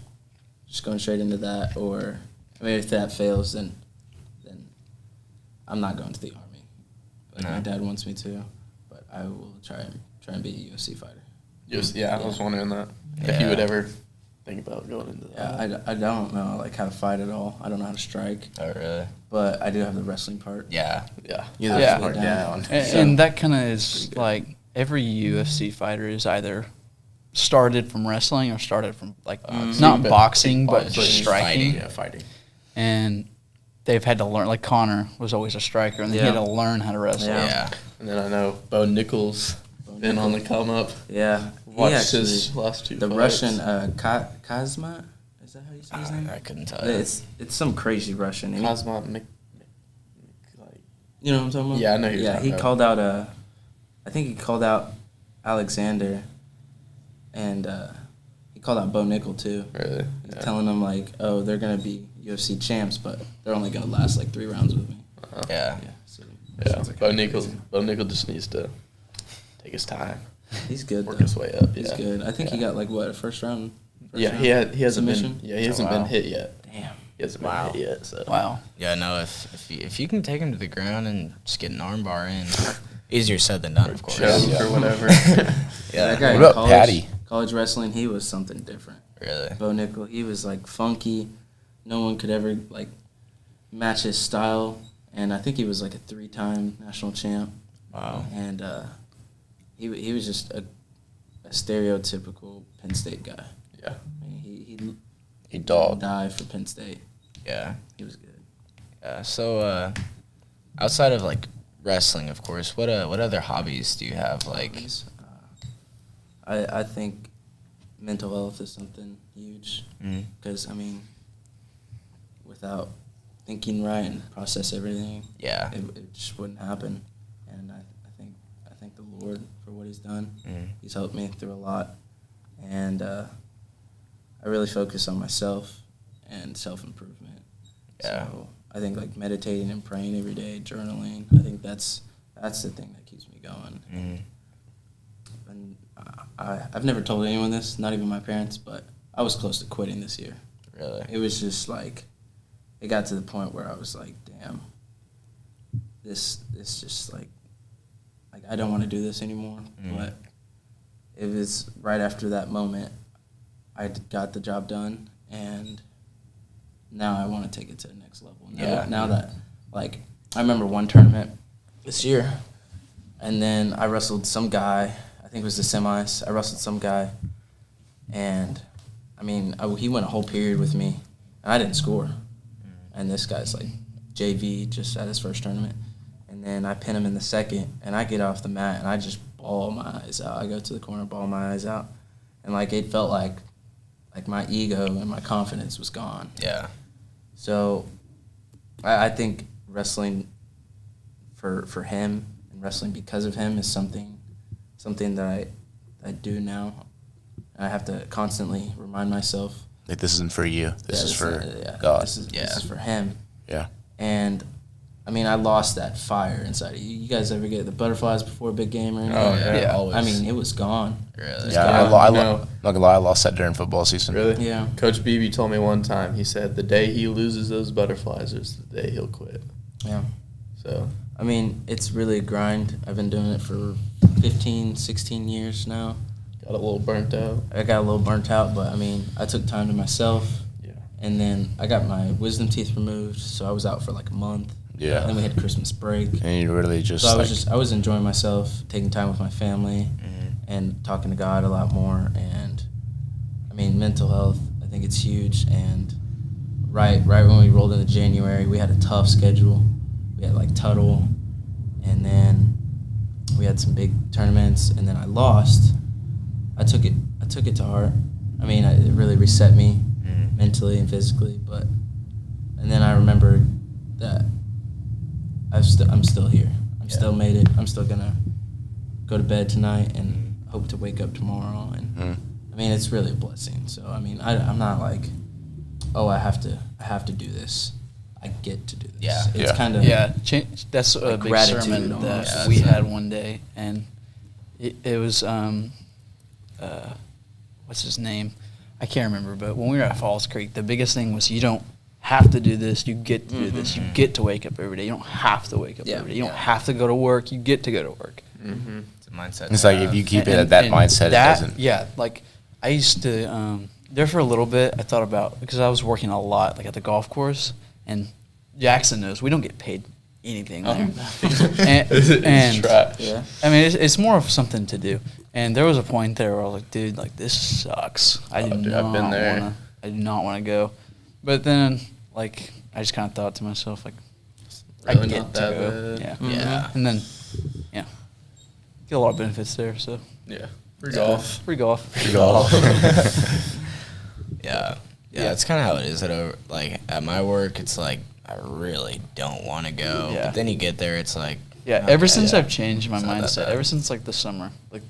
just going straight into that. Or I mean, if that fails, then I'm not going to the Army. Like my dad wants me to, but I will try and be a UFC fighter. I was wondering that. If you would ever think about going into that. Yeah, I don't know like how to fight at all. I don't know how to strike, Oh really? but I do have the wrestling part. Yeah. Yeah. You're the Yeah. smart down. And that kind of is like every UFC fighter is either started from wrestling or started from like not boxing but just striking. Fighting. And they've had to learn. Like Connor was always a striker, and then he had to learn how to wrestle. Yeah. And then I know Bo Nichols been on the come up. Yeah, Watched his last two the fights. Russian Kazma. Is that how you say his name? I couldn't tell you. It's some crazy Russian. And Cosmo you know what I'm talking about? Yeah, I know who you're talking he about. called out I think he called out Alexander, and he called out Bo Nickel too. Really? He's Yeah. telling them like, oh, they're gonna be UFC champs, but they're only gonna last like 3 rounds with me. Yeah. Yeah, so Yeah. sounds like Bo crazy. Nichols just needs to take his time, He's good. work Though. his way up. He's Yeah. good. I think he got like what a first round. Yeah, he hasn't submission? been. Yeah, he hasn't been hit yet. Damn. He hasn't Wow. been hit yet. So Wow. Yeah, no, if you can take him to the ground and just get an arm bar in, easier said than done, of course. choke or whatever. Yeah. That guy What in about college, Patty? college wrestling, he was something different. Really? Bo Nickel, he was like funky. No one could ever like match his style, and I think he was like a 3-time national champ. Wow. And he was just a stereotypical Penn State guy. Yeah. I mean, He dogged. die for Penn State. Yeah. He was good. Yeah. So, outside of like wrestling, of course, what other hobbies do you have? Like, I think mental health is something huge mm, because I mean, without thinking right and process everything, yeah. it just wouldn't happen. And I thank the Lord for what He's done. Mm, He's helped me through a lot, and I really focus on myself and self-improvement. Yeah. So I think like meditating and praying every day, journaling. I think that's the thing that keeps me going. mm, And I've never told anyone this, not even my parents, but I was close to quitting this year. really? It was just like, it got to the point where I was like, damn, this just like I don't want to do this anymore. Mm. But it was right after that moment, I got the job done, and now I want to take it to the next level. Now that, like, I remember one tournament this year, and then I wrestled some guy, I think it was the semis, I wrestled some guy, and, I mean, he went a whole period with me, and I didn't score. And this guy's, like, JV, just at his first tournament. And then I pin him in the second, and I get off the mat, and I just bawl my eyes out. I go to the corner, bawl my eyes out. And, like, it felt like my ego and my confidence was gone. Yeah. So I think wrestling for him and wrestling because of him is something that I do now. I have to constantly remind myself. Like, this isn't for you. This is for yeah, God. This is for him. Yeah. And I mean, I lost that fire inside of you. You guys ever get the butterflies before a big game or anything? Oh, yeah. Yeah. Always. I mean, it was gone. Really? Yeah, Yeah, I'm no. not gonna lie, I lost that during football season. Really? Yeah. Coach Beebe told me one time, he said the day he loses those butterflies is the day he'll quit. Yeah. So, I mean, it's really a grind. I've been doing it for 15, 16 years now. got a little burnt out. I got a little burnt out, but I mean, I took time to myself. Yeah. And then I got my wisdom teeth removed, so I was out for like a month. Yeah. Then we had Christmas break. And you really just, So like, I was enjoying myself, taking time with my family, and talking to God a lot more. And I mean, mental health, I think it's huge. And right when we rolled into January, we had a tough schedule. We had like Tuttle, and then we had some big tournaments, and then I lost. I took it to heart. I mean, it really reset me mentally and physically. And then I remembered that I'm still here. I'm still made it. I'm still gonna go to bed tonight and hope to wake up tomorrow. And I mean, it's really a blessing. So I mean, I'm not like, oh, I have to do this. I get to do this. Yeah. It's kind of That's a big gratitude sermon almost. that we had one day, and it was what's his name? I can't remember, but when we were at Falls Creek, the biggest thing was you don't have to do this. You get to do this. You get to wake up every day. You don't have to wake up every day. You don't have to go to work. You get to go to work. It's a mindset. It's like if you keep it at that mindset, it doesn't. Yeah, like I used to there for a little bit. I thought about because I was working a lot, like at the golf course, and Jackson knows we don't get paid anything there. And trash. Yeah. I mean, it's more of something to do. And there was a point there where I was like, dude, like this sucks. I do not want to go. But then, like, I just kind of thought to myself, like, Really I get not to that go. bad. Yeah. Yeah. And then, yeah, get a lot of benefits there. So Yeah. Free golf. free golf. Yeah. Yeah, it's kind of how it is at my work. It's like I really don't want to go, Yeah. but then you get there, it's like Yeah, okay, ever since yeah. I've changed my It's not that mindset, bad. ever since like the summer, like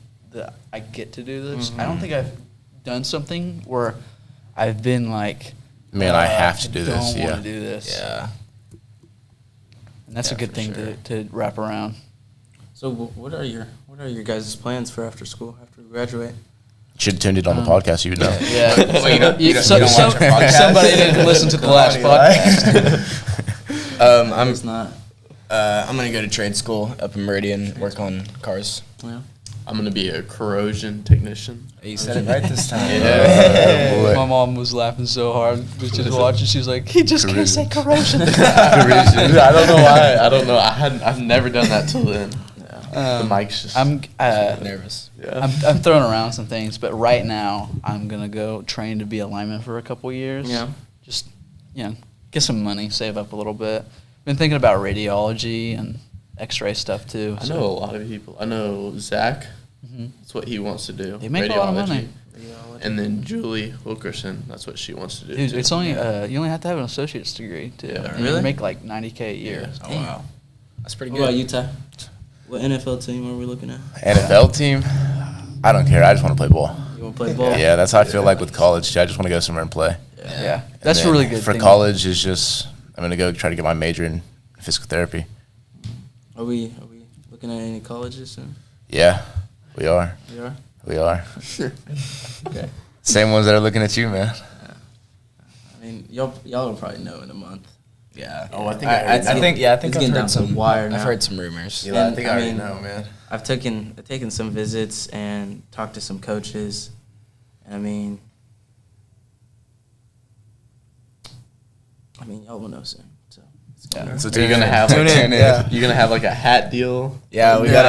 I get to do this. I don't think I've done something where I've been like, Man, I have to do I this. don't Yeah. want to do this. Yeah. And that's Yeah, a good for thing sure. to wrap around. So what are your guys' plans for after school after we graduate? Should have tuned it on the podcast. You would know. Yeah. Well, you don't watch our podcast? Somebody didn't listen to the last podcast. It's not. I'm gonna go to trade school up in Meridian, work on cars. Yeah. I'm gonna be a corrosion technician. You said it right this time. Yeah. My mom was laughing so hard. Was just watching. She was like, "He just can't say corrosion." I don't know why. I don't know. I've never done that till then. The mic's just. I'm Nervous. Yeah. I'm throwing around some things, but right now I'm gonna go train to be a lineman for a couple years. Yeah. Just get some money, save up a little bit. Been thinking about radiology and X-ray stuff too. I know a lot of people. I know Zach. Mhm. That's what he wants to do. They make a lot of money. And then Julie Wilkerson. That's what she wants to do. Dude, too. it's only you only have to have an associate's degree to Yeah. and Really? you make like $90K a year. Oh wow, that's pretty What good. about you, Ty? What NFL team are we looking at? NFL team. I don't care. I just want to play ball. You want to play ball? Yeah, that's how I feel like with college. I just want to go somewhere and play. Yeah, And that's a then really good for thing. college. Is just I'm gonna go try to get my major in physical therapy. Are we looking at any colleges soon? Yeah, we are. We are. We are. Okay. Same ones that are looking at you, man. I mean, y'all will probably know in a month. Yeah. Oh, I think I think it's I've getting down heard to the some. wire I've now. heard some rumors. Yeah, I think I already know, man. I've taken some visits and talked to some coaches, and I mean, y'all will know soon. So it's Yeah. So You're gonna have Tune like, in, yeah. You're gonna have like a hat deal. Yeah, we Yeah.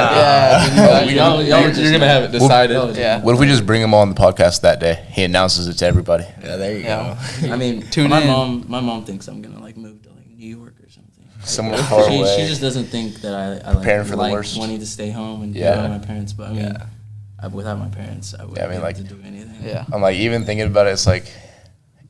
gotta. Y'all You're just gonna have it decided. Yeah. What if we just bring him on the podcast that day? He announces it to everybody. Yeah, there you Yeah. go. I mean, Tune my in. mom thinks I'm gonna like move to like New York or something. Somewhere far She away. just doesn't think that I like, Preparing for the worst. wanting to stay home and Yeah. be around my parents. But I mean, Yeah. without my parents, I wouldn't Yeah, I mean, be able like- to do anything. Yeah. I'm like, even thinking about it, it's like,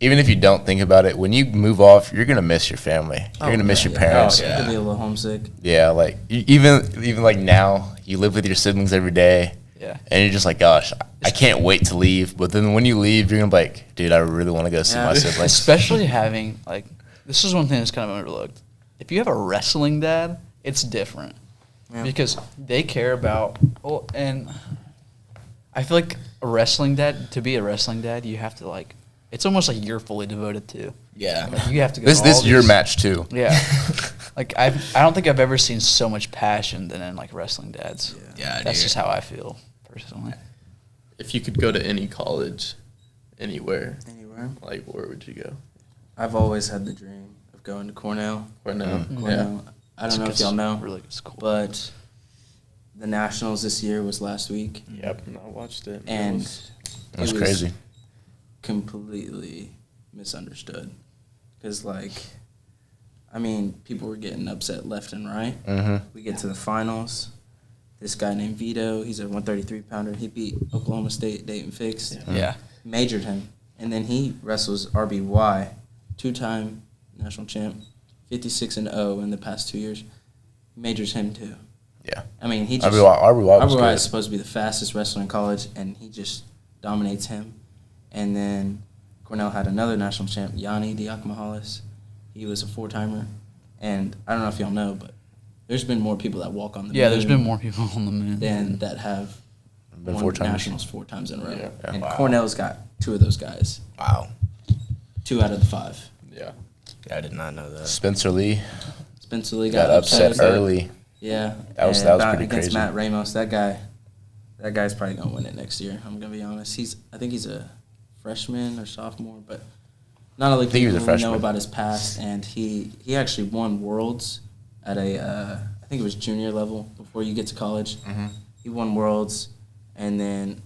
even if you don't think about it, when you move off, you're gonna miss your family. You're gonna miss your parents. Oh, Yeah. yeah. Could be a little homesick. Like even like now, you live with your siblings every day, Yeah. and you're just like, gosh, I can't wait to leave. But then when you leave, you're gonna be like, dude, I really want to go see Yeah. my siblings. Especially having like this is one thing that's kind of overlooked. If you have a wrestling dad, it's different Yeah. because they care about. Oh, and I feel like a wrestling dad. To be a wrestling dad, you have to like. It's almost like you're fully devoted to. Yeah. Like, you have to go. This to all is your these- match too. Yeah. Like I don't think I've ever seen so much passion than in like wrestling dads. Yeah, That's dude. just how I feel personally. If you could go to any college, anywhere, Anywhere. like where would you go? I've always had the dream of going to Cornell. Cornell. Mm. Cornell. I don't know if y'all know, Really good school. but the Nationals this year was last week, Yep, I watched it. and That's it was crazy. completely misunderstood. Because, like, I mean, people were getting upset left and right. Mm-hmm. We get to the finals. This guy named Vito, he's a 133-pounder. He beat Oklahoma State, Dayton Fixed. Yeah. Majored him. And then he wrestles RBY, two-time national champ, 56-0 in the past 2 years. Majors him, too. Yeah. I mean, he just Aubrey White was good. is supposed to be the fastest wrestler in college, and he just dominates him. And then Cornell had another national champ, Yanni Diakomahalis. He was a 4-timer. And I don't know if y'all know, but there's been more people that walk on the moon. Yeah, there's been more people on the moon than that have Been won 4 times. nationals 4 times in a row. Yeah. And Wow. Cornell's got 2 of those guys. Wow. 2 out of the 5. Yeah. Yeah, I did not know that. Spencer Lee Spencer Lee got upset early. Yeah. That was and pretty against crazy. Matt Ramos. That guy's probably gonna win it next year. I'm gonna be honest. I think he's a freshman or sophomore, but not only think he was a people know freshman. about his past, and he actually won worlds at a I think it was junior level before you get to college. Mhm. He won worlds, and then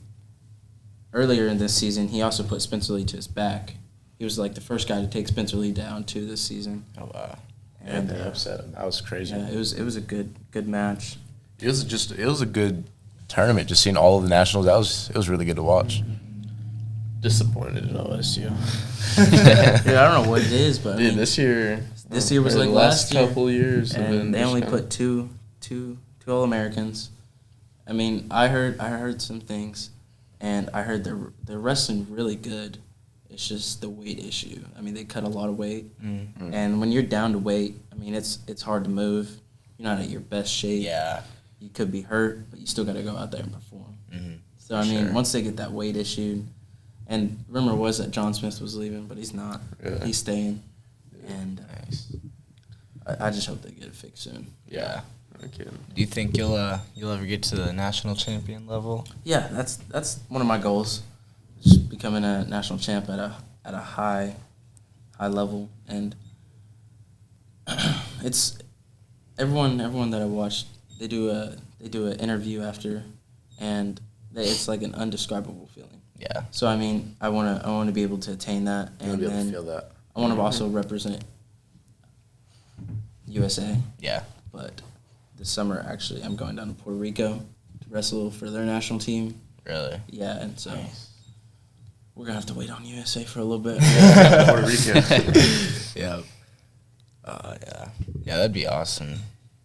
earlier in this season, he also put Spencer Lee to his back. He was like the first guy to take Spencer Lee down to this season. Oh wow. And they upset him. That was crazy. yeah, it was a good match. It was a good tournament. Just seeing all of the nationals, it was really good to watch. Disappointed in OSU. Yeah, I don't know what it is, but I Dude, mean, this year was the like last year, couple years, have been and they just only kinda- put two All-Americans. I mean, I heard some things, and I heard they're wrestling really good. It's just the weight issue. I mean, they cut a lot of weight, and when you're down to weight, I mean, it's hard to move. You're not at your best shape. Yeah. You could be hurt, but you still got to go out there and perform. Mm-hmm. So I mean, Sure. once they get that weight issue, and rumor was that John Smith was leaving, but he's not. Really? He's staying, and Nice. I just hope they get it fixed soon. Yeah. I'm kidding. Do you think you'll ever get to the national champion level? Yeah, that's one of my goals, just becoming a national champ at a high level, and it's everyone that I watched. They do an interview after, and it's like an undescribable feeling. Yeah. So I mean, I want to be able to attain that, You'll and be able to then feel that. I want to also represent USA. Yeah. But this summer, actually, I'm going down to Puerto Rico to wrestle for their national team. Really? Yeah, and so we're gonna have to wait on USA for a little bit. Puerto Rico. Yeah. Yeah. Yeah, that'd be awesome.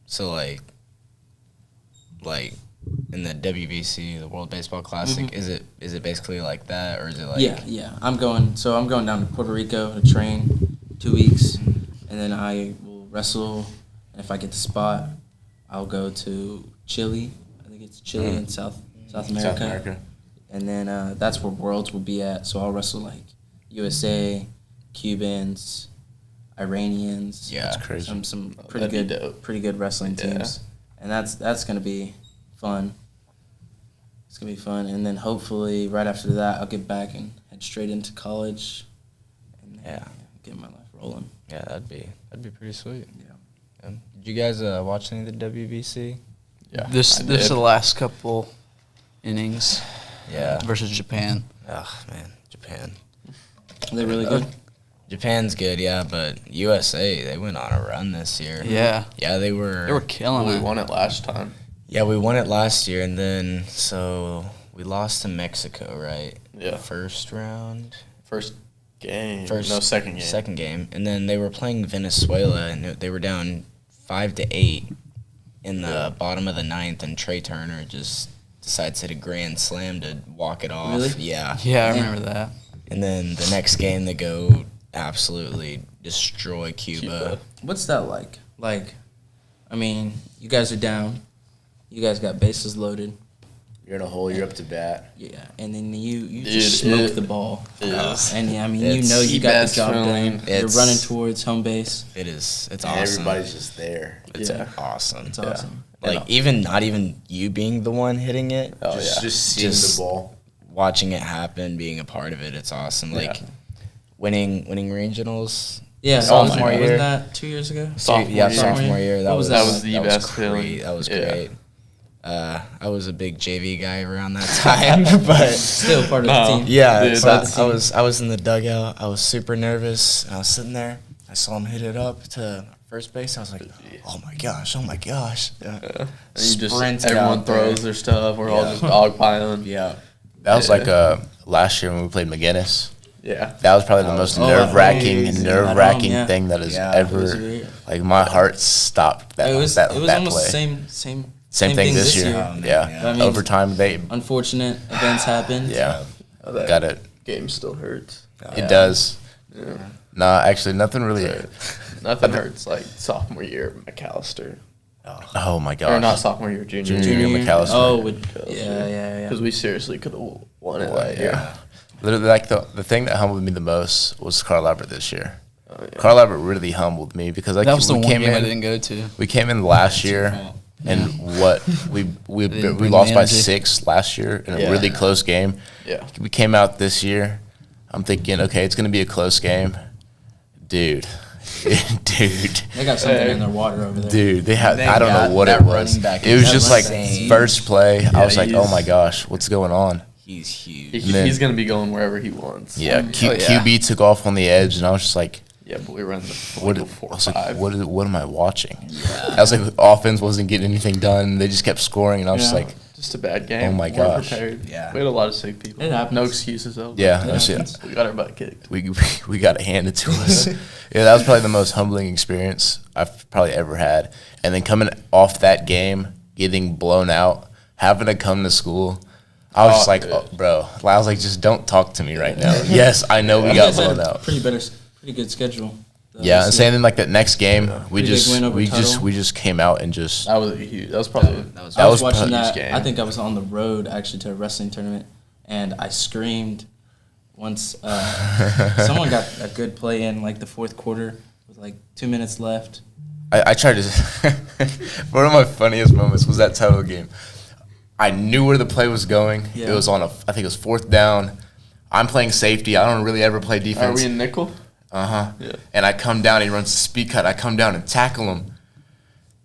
So like in the WBC, the World Baseball Classic, is it basically like that, or is it like? Yeah. I'm going down to Puerto Rico to train 2 weeks, and then I will wrestle. And if I get the spot, I'll go to Chile. I think it's Chile in South America. South America. And then that's where Worlds will be at. So I'll wrestle like USA, Cubans, Iranians. Yeah. That's crazy. Some that'd be dope. pretty good wrestling Yeah. teams, and that's gonna be fun. It's gonna be fun, and then hopefully right after that I'll get back and head straight into college, and Yeah. get my life rolling. Yeah, that'd be pretty sweet. Yeah. Did you guys watch any of the WBC? Yeah. This I is did. the last couple innings Yeah. versus Japan. Oh man, Japan. Are they really good? Japan's good, yeah, but USA, they went on a run this year. Yeah, Yeah, they were. they were killing We it. won it last time. Yeah, we won it last year, and then so we lost to Mexico, right? Yeah. First round. First game. First, No, second game. Second game, and then they were playing Venezuela, and they were down 5-8 in the bottom of the ninth, and Trey Turner just decides to hit a grand slam to walk it off. Really? Yeah. Yeah, I Yeah. remember that. And then the next game, they go absolutely destroy Cuba. What's that like? Like, I mean, you guys are down. You guys got bases loaded. You're in a hole. You're up to bat. Yeah, and then you Dude, just smoke it the ball. is. And I mean, It's you the got the best job feeling. done. You're It's- running towards home base. It is. It's And awesome. everybody's just there. It's Yeah. awesome. It's awesome. Like not even you being the one hitting it, Oh, just, yeah. just seeing Just- the ball. watching it happen, being a part of it, it's awesome. Like winning regionals. Yeah, Sophomore wasn't year. that 2 years ago? Sophomore Sophomore year. That What was was that? That was the best great. feeling. That was Yeah. great. I was a big JV guy around that time, but Still part of No. the team. yeah, Dude, so that's- I was in the dugout. I was super nervous. And I was sitting there. I saw him hit it up to first base. I was like, oh my gosh. Yeah. And you just, Sprint everyone out there. throws their stuff. We're all Yeah. just dogpiling. Yeah. That was like last year when we played McGinnis. Yeah. That was probably the most Oh, nerve-wracking amazing. Yeah. thing that has Yeah, It was ever. weird. Like my heart stopped. That It was that almost play. the same Same thing this year. Oh, man, yeah. yeah. I mean, Overtime, they Unfortunate events happened. yeah. That Got it. game still hurts. It does. Yeah. Nah, actually, nothing really. Nothing hurts like sophomore year McAllister. Oh my gosh. Or not sophomore year, junior Junior year. McAllister. Oh, McAllister. yeah. Because we seriously could have won it Well, that year. Literally, like the thing that humbled me the most was Carl Albert this year. Oh, yeah. Carl Albert really humbled me because like That was the we one came game I in, didn't go to. we came in last year, and what we didn't bring lost the by energy. 6 last year in a Yeah. really close game. Yeah. We came out this year. I'm thinking, okay, it's gonna be a close game, dude. Dude, They got something in their water over there. dude, they had. They I don't got know what that it was. running back It was is just like insane. first play. I was like, oh he's- my gosh, what's going on? He's huge. then- He's going to be going wherever he wants. Yeah, Oh, yeah. QB took off on the edge, and I was just like, Yeah, but we run the what? 4 I was like, 5. what am I watching? I was like, the offense wasn't getting anything done. They just kept scoring, and I was just like, just a bad game. Oh my Weren't gosh. Prepared. Yeah. We had a lot of sick people. It happens. No excuses though. yeah, It that's it. happens. We got our butt kicked. We got it handed to us. Yeah, that was probably the most humbling experience I've probably ever had. And then coming off that game, getting blown out, having to come to school, I was just like, dude. oh, bro. I was like, just don't talk to me right now. Yes, I know we You got guys had blown a out. pretty good schedule. Yeah, and saying then like that next game, we Pretty big just win over Tuttle. we just came out and just That was huge. That was probably I was That was watching a that. huge game. I think I was on the road actually to a wrestling tournament, and I screamed once someone got a good play in like the fourth quarter with like 2 minutes left. I tried to. One of my funniest moments was that title game. I knew where the play was going. Yeah. It was on I think it was 4th down. I'm playing safety. I don't really ever play Are defense. we in nickel? Yeah. And I come down. He runs a speed cut. I come down and tackle him,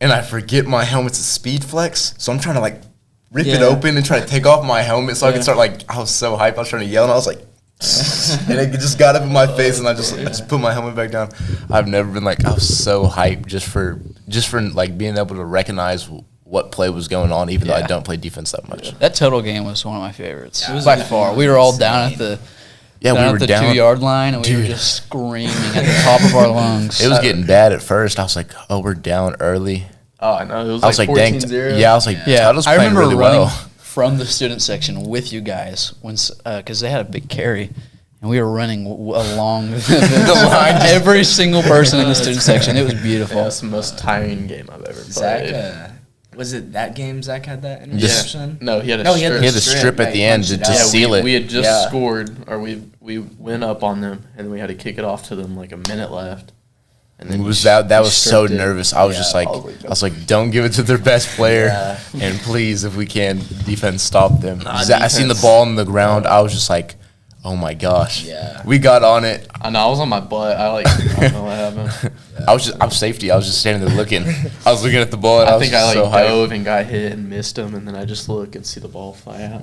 and I forget my helmet's a speed flex. So I'm trying to like rip it Yeah. open and try to take off my helmet so I Yeah. can start like. I was so hyped. I was trying to yell, and I was like. And it just got up in my face, and I just put my helmet back down. I've never been like I was so hyped just for like being able to recognize what play was going on, even though I Yeah. don't play defense that much. That total game was one of my favorites It was by a good far. game. We were all down at the Yeah, we down were at the down. 2-yard line, and we were Dude. just screaming at the top of our lungs. It was getting bad at first. I was like, oh, we're down early. Oh, I know. It was I was like, dang. 14-0. Yeah, I was like, Tuttle's I playing remember really running well. from the student section with you guys because they had a big carry, and we were running along the line. Every single person in the student section. It was beautiful. Yeah, that's the most tiring game I've ever Zach, played. was it that game Zach had that Yeah. interception? No, he had a No, he had strip. He had the strip at the end to seal it. We had just Yeah. scored, or we went up on them, and we had to kick it off to them like a minute left. And It he was s- that he was so stripped it. nervous. I was Yeah, just like, I was like, don't give it to their best player, Yeah. and please, if we can, defense stop them. Nah, I seen the defense- ball on the ground. I was just like, oh my gosh. Yeah. We got on it. I know I was on my butt. I don't know what happened. I'm safety. I was just standing there looking. I was looking at the ball, and I I was think I just like so hyped. dove and got hit and missed him, and then I just look and see the ball fly out.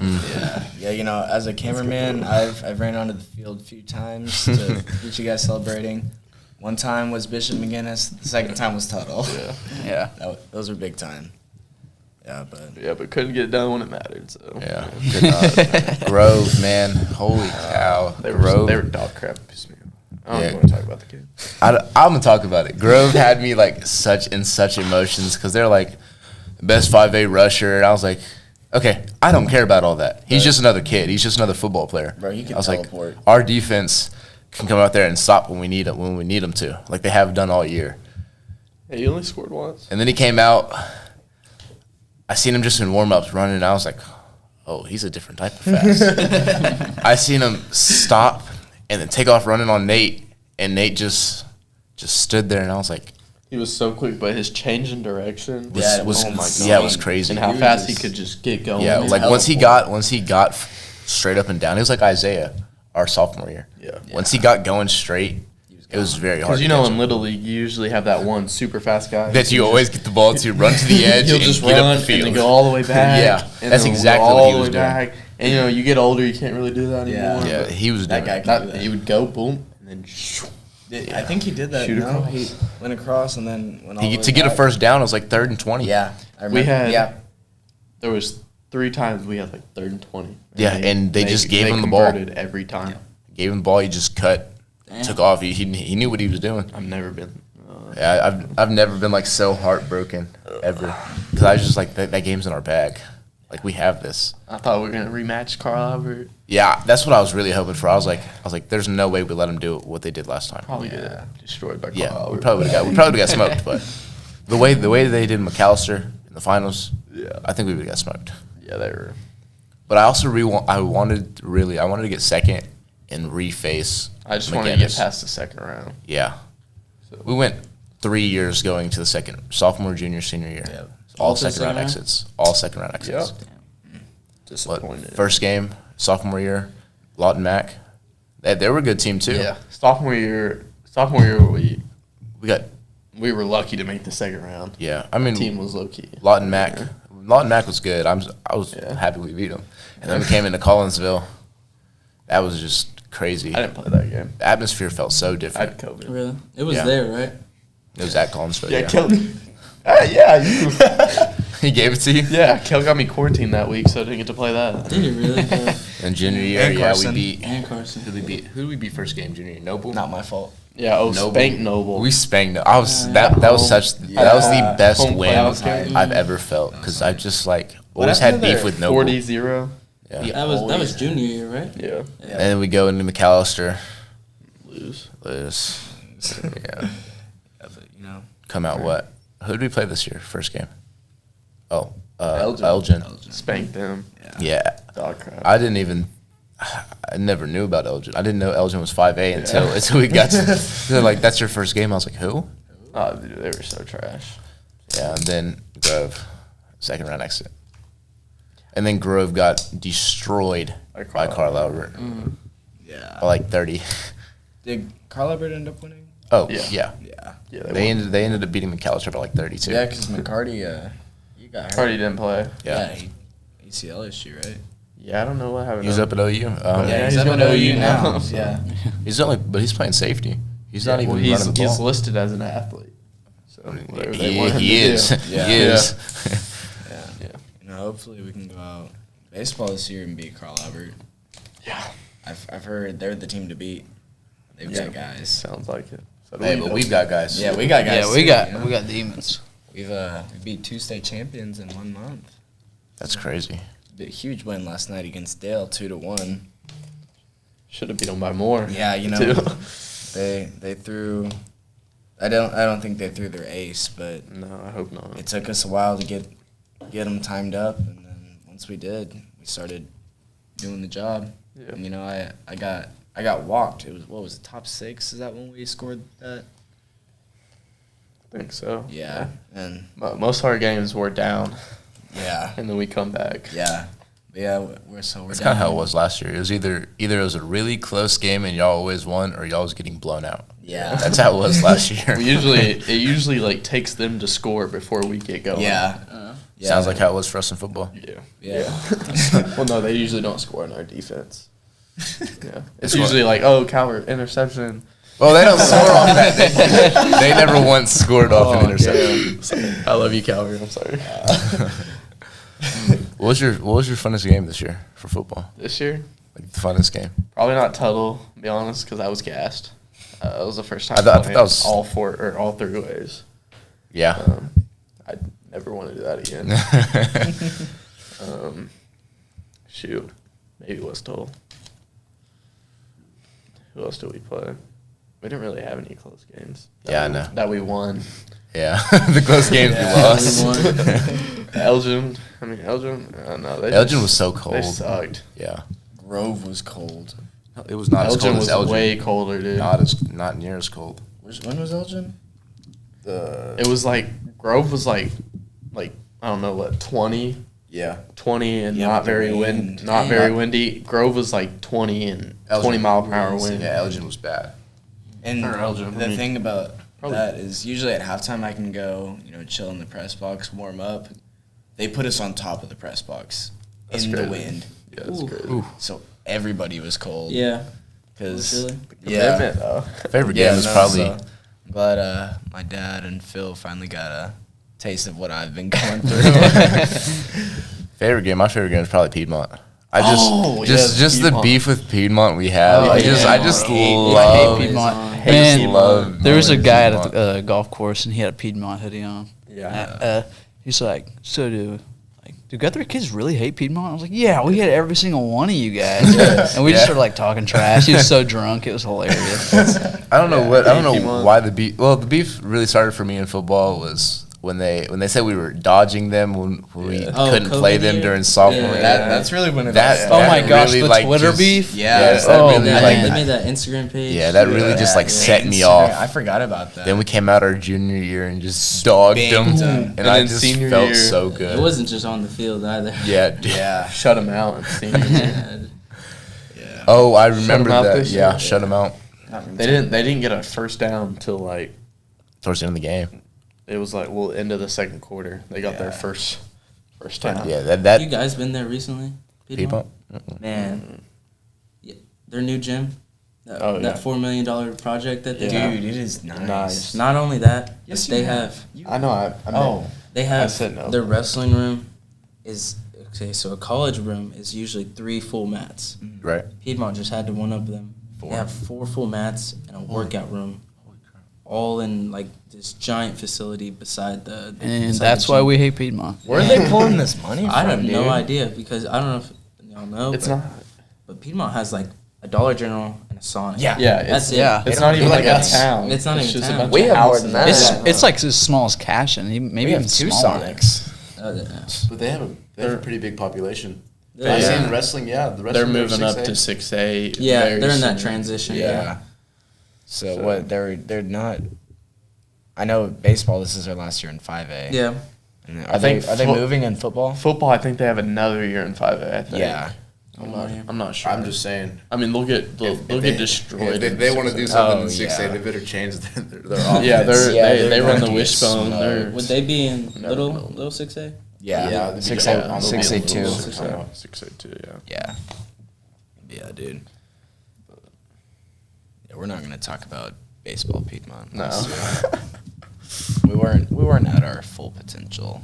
Yeah, you know, as a cameraman, I've ran onto the field a few times to get you guys celebrating. One time was Bishop McGinnis. The second time was Tuttle. Yeah, Yeah. Those were big time. Yeah, but yeah, but couldn't get it done when it mattered. So Yeah. Grove, man. Holy cow. they Grove. were dog crap. Pissed me off. I don't Yeah. even want to talk about the game. I'm gonna talk about it. Grove had me like such emotions because they're like the best 5A rusher, and I was like, okay, I don't care about all that. He's just another kid. He's just another football player. Bro, he can I was teleport. like, our defense can come out there and stop when we need them to, like they have done all year. Hey, you only scored once. And then he came out. I seen him just in warm-ups running, and I was like, oh, he's a different type of fast. I seen him stop and then take off running on Nate, and Nate just stood there, and I was like, He was so quick, but his change in direction Yeah, it was oh my yeah, it God. was crazy. and how He fast he was- could just get going. Yeah, and like once he teleport. got straight up and down, it was like Isaiah, our sophomore year. Yeah. Once he got going straight, it was very hard. Because you to know catch in him. Little League, you usually have that one super fast guy that you always get the ball to run to the edge He'll and just get run up the and field. then go all the way back. Yeah, and that's then exactly go what all he the was way doing. back. And you know, you get older, you can't really do that Yeah. anymore. Yeah, but he was doing That guy it. can do that, that. he would go boom and then shoo. I think he did that. Shoot No, across. he went across and then went all the way To get a back. first down, it was like 3rd and 20. Yeah, I remember. We had Yeah, there was 3 times we had like 3rd and 20. Yeah, and they just gave him the ball. converted every time. Gave him the ball, he just cut, took off. He knew what he was doing. I've never been. Yeah, I've never been like so heartbroken ever. because I was just like, that game's in our bag. Like, we have this. I thought we were gonna rematch Carl Albert. Yeah, that's what I was really hoping for. I was like, there's no way we let them do what they did last time. Probably get destroyed by Carl Yeah, Albert. we probably would have got smoked. But the way they did McAllister in the finals, Yeah. I think we would have got smoked. Yeah, they were. But I also I wanted to get second and reface. I just wanted to get McGinnis. past the second round. Yeah, So. we went 3 years going to the second sophomore, junior, senior year. Yeah. All All to second round second round? exits. All second round exits. Yep. But Disappointed. first game, sophomore year, Lawton Mac. They were a good team too. Yeah. Sophomore year, we were lucky to make the second round. Yeah. I mean, Team was low key. Lawton Mac. Lawton Mac was good. I was Yeah. happy we beat him. And then we came into Collinsville. That was just crazy. I didn't play that game. The atmosphere felt so I different. had COVID. Really? It was Yeah. there, right? It was at Collinsville. Yeah, Yeah, Kel. Yeah, you. he gave it to you. Yeah, Kel got me quarantined that week, so I didn't get to play that. Did you really? And junior year, And yeah, Carson. we beat. And Carson. Who did we beat first game? Junior year, Noble. Not my fault. Yeah, Noble. Spanked Noble. We spanked. That was that was home. such. That was the best Home win playoff game. I've ever felt because I just like always after had beef their with Noble. 40-0. Yeah. That was junior year, right? Yeah. And then we go into McAllister. Lose. Lose. Yeah. Yeah, but, you know. Come out what? Who did we play this year? First game. Oh, Elgin. Elgin. Spanked them. Yeah. Dog crap. I didn't even. I never knew about Elgin. I didn't know Elgin was 5A until we got to. They're like, that's your first game. I was like, who? Oh, dude, they were so trash. Yeah, and then Grove, second round exit. And then Grove got destroyed by Carl Albert Yeah. by like 30. Did Carl Albert end up winning? Oh, Yeah. yeah. Yeah. Yeah, They won. ended up beating McAllister by like 32. Yeah, because McCarty, you got hurt. Hardy didn't play. Yeah. He ACL issue, right? Yeah, I don't know what happened. He was up at OU. Yeah, he's he's up going at to OU OU now. now. Yeah. But he's playing safety. He's not even Well, running the ball. he's listed as an athlete. So whatever they He, want him he to is. do. Yeah. He is. Yeah. Yeah. You know, hopefully we can go out baseball this year and beat Carl Albert. Yeah. I've heard they're the team to beat. They've got guys. Sounds like it. So do Hey, we, but though. we've got guys. Yeah, we got guys. Yeah, we too, got you know? we got demons. we beat 2 state champions in 1 month. That's crazy. A huge win last night against Dale, 2-1. Should have beat them by more. Yeah, you know, too. they threw. I don't think they threw their ace, but No, I hope not. it took us a while to get them timed up, and then once we did, we started doing the job. Yeah. And, you know, I got walked. It was it, top 6? Is that when we scored that? I think so. Yeah, and Most of our games were down, yeah, and then we come back. yeah, but yeah. We're That's down. kind of how it was last year. It was either it was a really close game and y'all always won, or y'all was getting blown out. Yeah, That's how it was last year. It usually like takes them to score before we get going. yeah. Yeah. Sounds like how it was for us in football. Yeah. Yeah. Well, no, they usually don't score in our defense. Yeah. It's what? usually like, oh, Calvert, interception. Well, they don't score off that. They never once scored off an interception. Damn. I love you, Calvert. I'm sorry. What was your funnest game this year for football? This year, Like the funnest game? probably not Tuttle, to be honest, because I was gassed. It was the first time I thought playing that was- all 3 ways. Yeah. I'd never want to do that again. Shoot, maybe West Hull. Who else did we play? We didn't really have any close games. Yeah, I know. That we won. Yeah. The close games we lost. Elgin. No, they Elgin was so cold. They sucked. Yeah. Grove was cold. It was not as Elgin cold was as Elgin. way colder, dude. Not near as cold. When was Elgin? It was like Grove was like I don't know what 20 Yeah. and Yeah, not with the very wind. not Dang. very windy. Grove was like 20 and 20 mile per hour wind. Yeah, Elgin was bad. And Or Elgin, the I mean, thing about probably. that is usually at halftime I can go, chill in the press box, warm up. They put us on top of the press box That's in crazy. the wind. Yeah, that's crazy. Ooh. So everybody was cold. Yeah. Because Really? Commitment, though. Favorite game was probably I'm glad my dad and Phil finally got a taste of what I've been going through. my favorite game was probably Piedmont. yes, Just the Piedmont. beef with Piedmont we have. Oh, I yeah. just I hate love Piedmont. I just Man, love there was a knowing guy at Piedmont. the golf course and he had a Piedmont hoodie on. Yeah. he's like, so do Guthrie kids really hate Piedmont? I was like, yeah, we hate every single one of you guys. And we just started like talking trash. He was so drunk, it was hilarious. I don't know Piedmont. why the beef. Well, the beef really started for me in football was when they said we were dodging them when we couldn't play COVID them year? during sophomore Yeah. year. That's really when it That- all Oh my that gosh, really, the like, Twitter just- beef? Yes, Yeah. that Oh, really man. like They made that Instagram page. yeah, that really just like set me off. I forgot about that. Then we came out our junior year and just dogged them, banged them. and And I then just senior felt year, so It good. wasn't just on the field either. Yeah, dude. yeah. Shut him out. And senior year. Yeah. Oh, I remember out that. this Yeah, year? shut them out They didn't get a first down till like towards the end of the game. it was like end of the second quarter. They got their first down. Yeah, Have that you guys been there recently? people. Man, yeah, their new gym. That, Oh, that yeah. $4 million project that they Yeah. have. Dude, it is nice. Nice. Not only that, Yes, they you have I know. I Oh, they have said no. their wrestling room is okay. So a college room is usually 3 full mats. Right. Piedmont just had to one up them. They have 4 full mats and a workout room, all in like this giant facility beside the. And beside that's the why gym. we hate Piedmont. where are they pulling this money from? I have no dude? idea because I don't know if y'all know. It's but, not. But Piedmont has like a Dollar General and a Sonic. Yeah. Yeah, That's it. yeah. It's not even like a It's- town. it's not even just town. a bunch We of have more houses. than that. It's like as small as Cashin, maybe We even have 2 smaller. Sonics. But they have a pretty big population. Yeah. I've Yeah. seen wrestling. Yeah, the They're wrestling. moving up to 6A. Yeah, very they're in that soon. transition. Yeah. So, So- what? They're not. I know baseball. This is their last year in 5A. Yeah. And I think are they fo- moving in football? Football, I think they have another year in 5A. I think. Yeah. I'm not sure. I'm just saying. I mean, they'll get destroyed. If they want to do something in 6A, yeah. they better change their offense. Yeah, they're they run gonna the get wishbone. smoked. They're Would they be in Never little know. 6A? Yeah. Yeah, they'd be 6A. on- they'll be 6A on two. little 6A. 6A2, yeah. Yeah. Yeah, dude. Yeah, we're not gonna talk about baseball, Piedmont. No. We weren't at our full potential.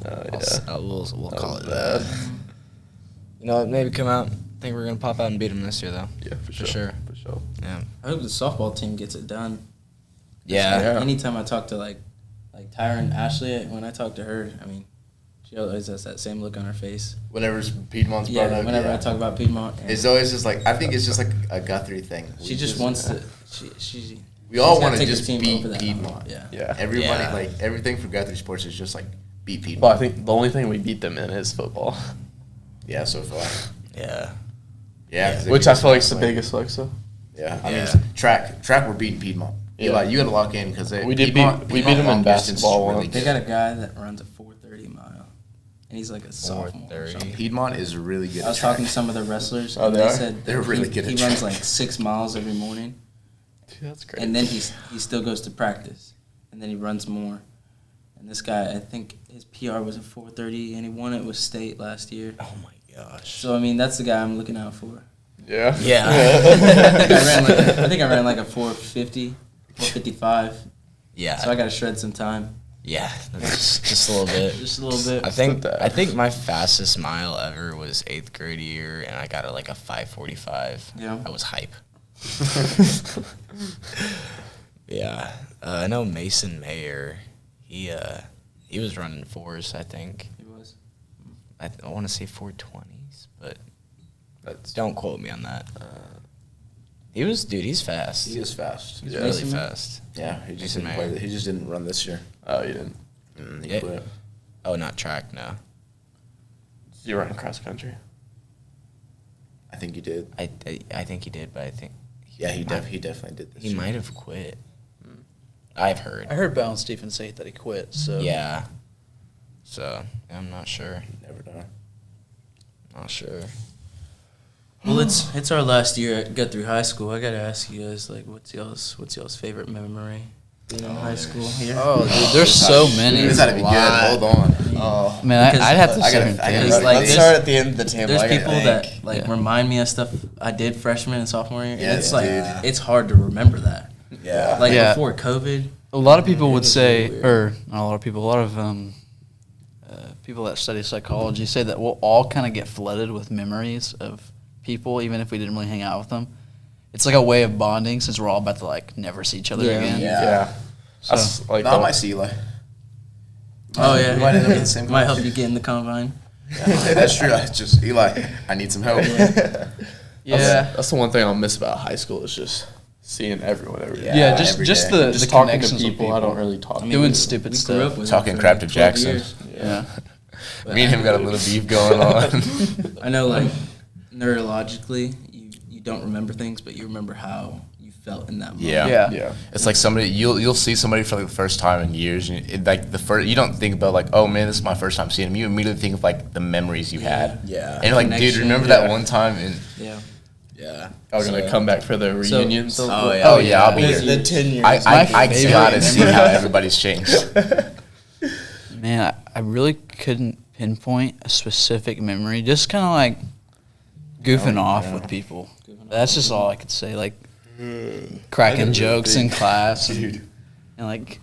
Oh, We'll call it bad. that. You know what? Maybe come out. I think we're gonna pop out and beat them this year, though. Yeah, for For sure. sure. For sure. Yeah. I hope the softball team gets it done. Yeah. Yeah. Anytime I talk to like Tyrin, Ashley, when I talk to her, I mean, she always has that same look on her face. Whenever Piedmont's brought Yeah, up, whenever I talk about Piedmont, and it's always just like I think it's just like a Guthrie thing. she just wants to. She We all she's gotta want to take her just team beat over that Piedmont. hump. Yeah. Yeah. Everybody Yeah. like everything for Guthrie sports is just like beat Piedmont. Well, I think the only thing we beat them in is football, Yeah, so far. Yeah. Yeah, 'cause they which beat I us feel like last is the night. biggest flex. So Yeah, I Yeah. mean track we're beating Piedmont. Yeah. Eli, you got to lock in because We did beat them in long distance is basketball really once. They good. got a guy that runs a 4:30 mile, and he's like a sophomore. or 4:30. something. Piedmont is really good. I was at track. talking to some of the wrestlers, Oh, and they they are? said They're that really he, good at he runs track. like 6 miles every morning, Dude, that's great. and then he still goes to practice, and then he runs more. And this guy, I think his PR was a 4:30, and he won it with state last year. Oh my gosh. So I mean, that's the guy I'm looking out for. yeah. Yeah. I think I ran like a 4:50, 4:55. Yeah. So I got to shred some time, Yeah. That's just a little bit. just a little bit. I think my fastest mile ever was 8th grade year, and I got like a 5:45. Yeah. I was hype. Yeah. I know Mason Mayer. He was running 4s, I think. He was. I want to say 4:20s, but That's don't quote me on that. He's fast. he is fast. He's Yeah. really Mason Mayer? fast. Yeah, he just Mason didn't play. Mayer. He just didn't run this year. Oh, you didn't. He Yeah. quit. Oh, not track, no. You ran cross country. I think he did. I think he did, but I think Yeah, he might- definitely did this he year. might have quit. I've heard. I heard Bound Stephen say that he quit. So Yeah. So I'm not sure. Never done. Not sure. Well, it's our last year at Guthrie High School. I gotta ask you guys, like, what's y'all's favorite memory being in high school here? Oh, dude, there's so many. This ought to be good. Hold on. Oh, Man, Because I'd have to I sit gotta- here and I gotta- think. It's like Let's there's- start at the end of the table. There's I gotta people think. that like Yeah. remind me of stuff I did freshman and sophomore year. Yeah, And it's like dude. it's hard to remember that. Yeah. Like Yeah. before COVID. A lot of people It would is say, really or not a lot of people, a lot of people that study psychology say that we'll all kind of get flooded with memories of people, even if we didn't really hang out with them. It's like a way of bonding since we're all about to like never see each other Yeah. again. Yeah. So, That's like No, I might see Eli. Oh yeah, We might end up in the same might class. help you get in the combine. That's true. I just Eli, I need some help. Yeah. That's the one thing I'll miss about high school is just seeing everyone every day. Yeah, every just day. the Just talking to connections with people I don't really talk to. Doing stupid we stuff. grew up with Talking him for crap to 12 Jackson. years. Yeah. Me and him got a little beef going on. I know, like neurologically, you don't remember things, but you remember how you felt in that moment. Yeah. Yeah. It's like somebody you'll see somebody for like the first time in years, and like the first you don't think about like, oh man, this is my first time seeing him. You immediately think of like the memories you had. Yeah. And like, dude, Connection. remember that Yeah. one time? And Yeah. Yeah. I was gonna come back for the reunions. oh yeah, I'll be The, here. the 10 years. I favorite gotta see memory. how everybody's changed. Man, I really couldn't pinpoint a specific memory. Just kind of like goofing off with people. That's just all I could say. Like cracking jokes in class and like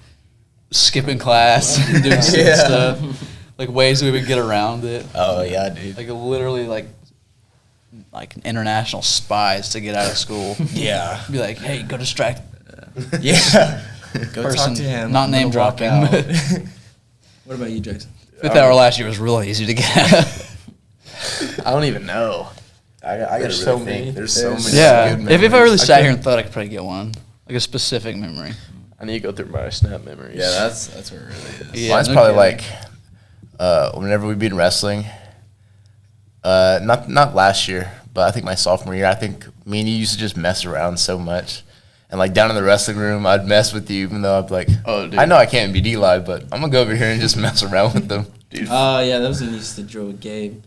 skipping class and doing stupid stuff. Like ways we would get around it. Oh yeah, dude. Like literally like international spies to get out of school. Yeah. Be like, hey, go distract Yeah. Go person. talk to him. Not I'm name gonna walk dropping. out. But What about you, Jackson? fifth hour last year was really easy to get out of. I don't even know. I gotta There's really so think. many. There's so many. Yeah, good if I memories. really sat here and thought I could probably get one, like a specific memory. I need to go through my snap memories. Yeah, that's what it really is. Yeah, Mine's no probably kidding. like whenever we've been wrestling. Not last year, but I think my sophomore year. I think me and you used to just mess around so much, and like down in the wrestling room, I'd mess with you, even though I'd be like, Oh, dude. I know I can't beat Eli, but I'm gonna go over here and just mess around with them. Dude. Oh yeah, that was when you used to drill with Gabe.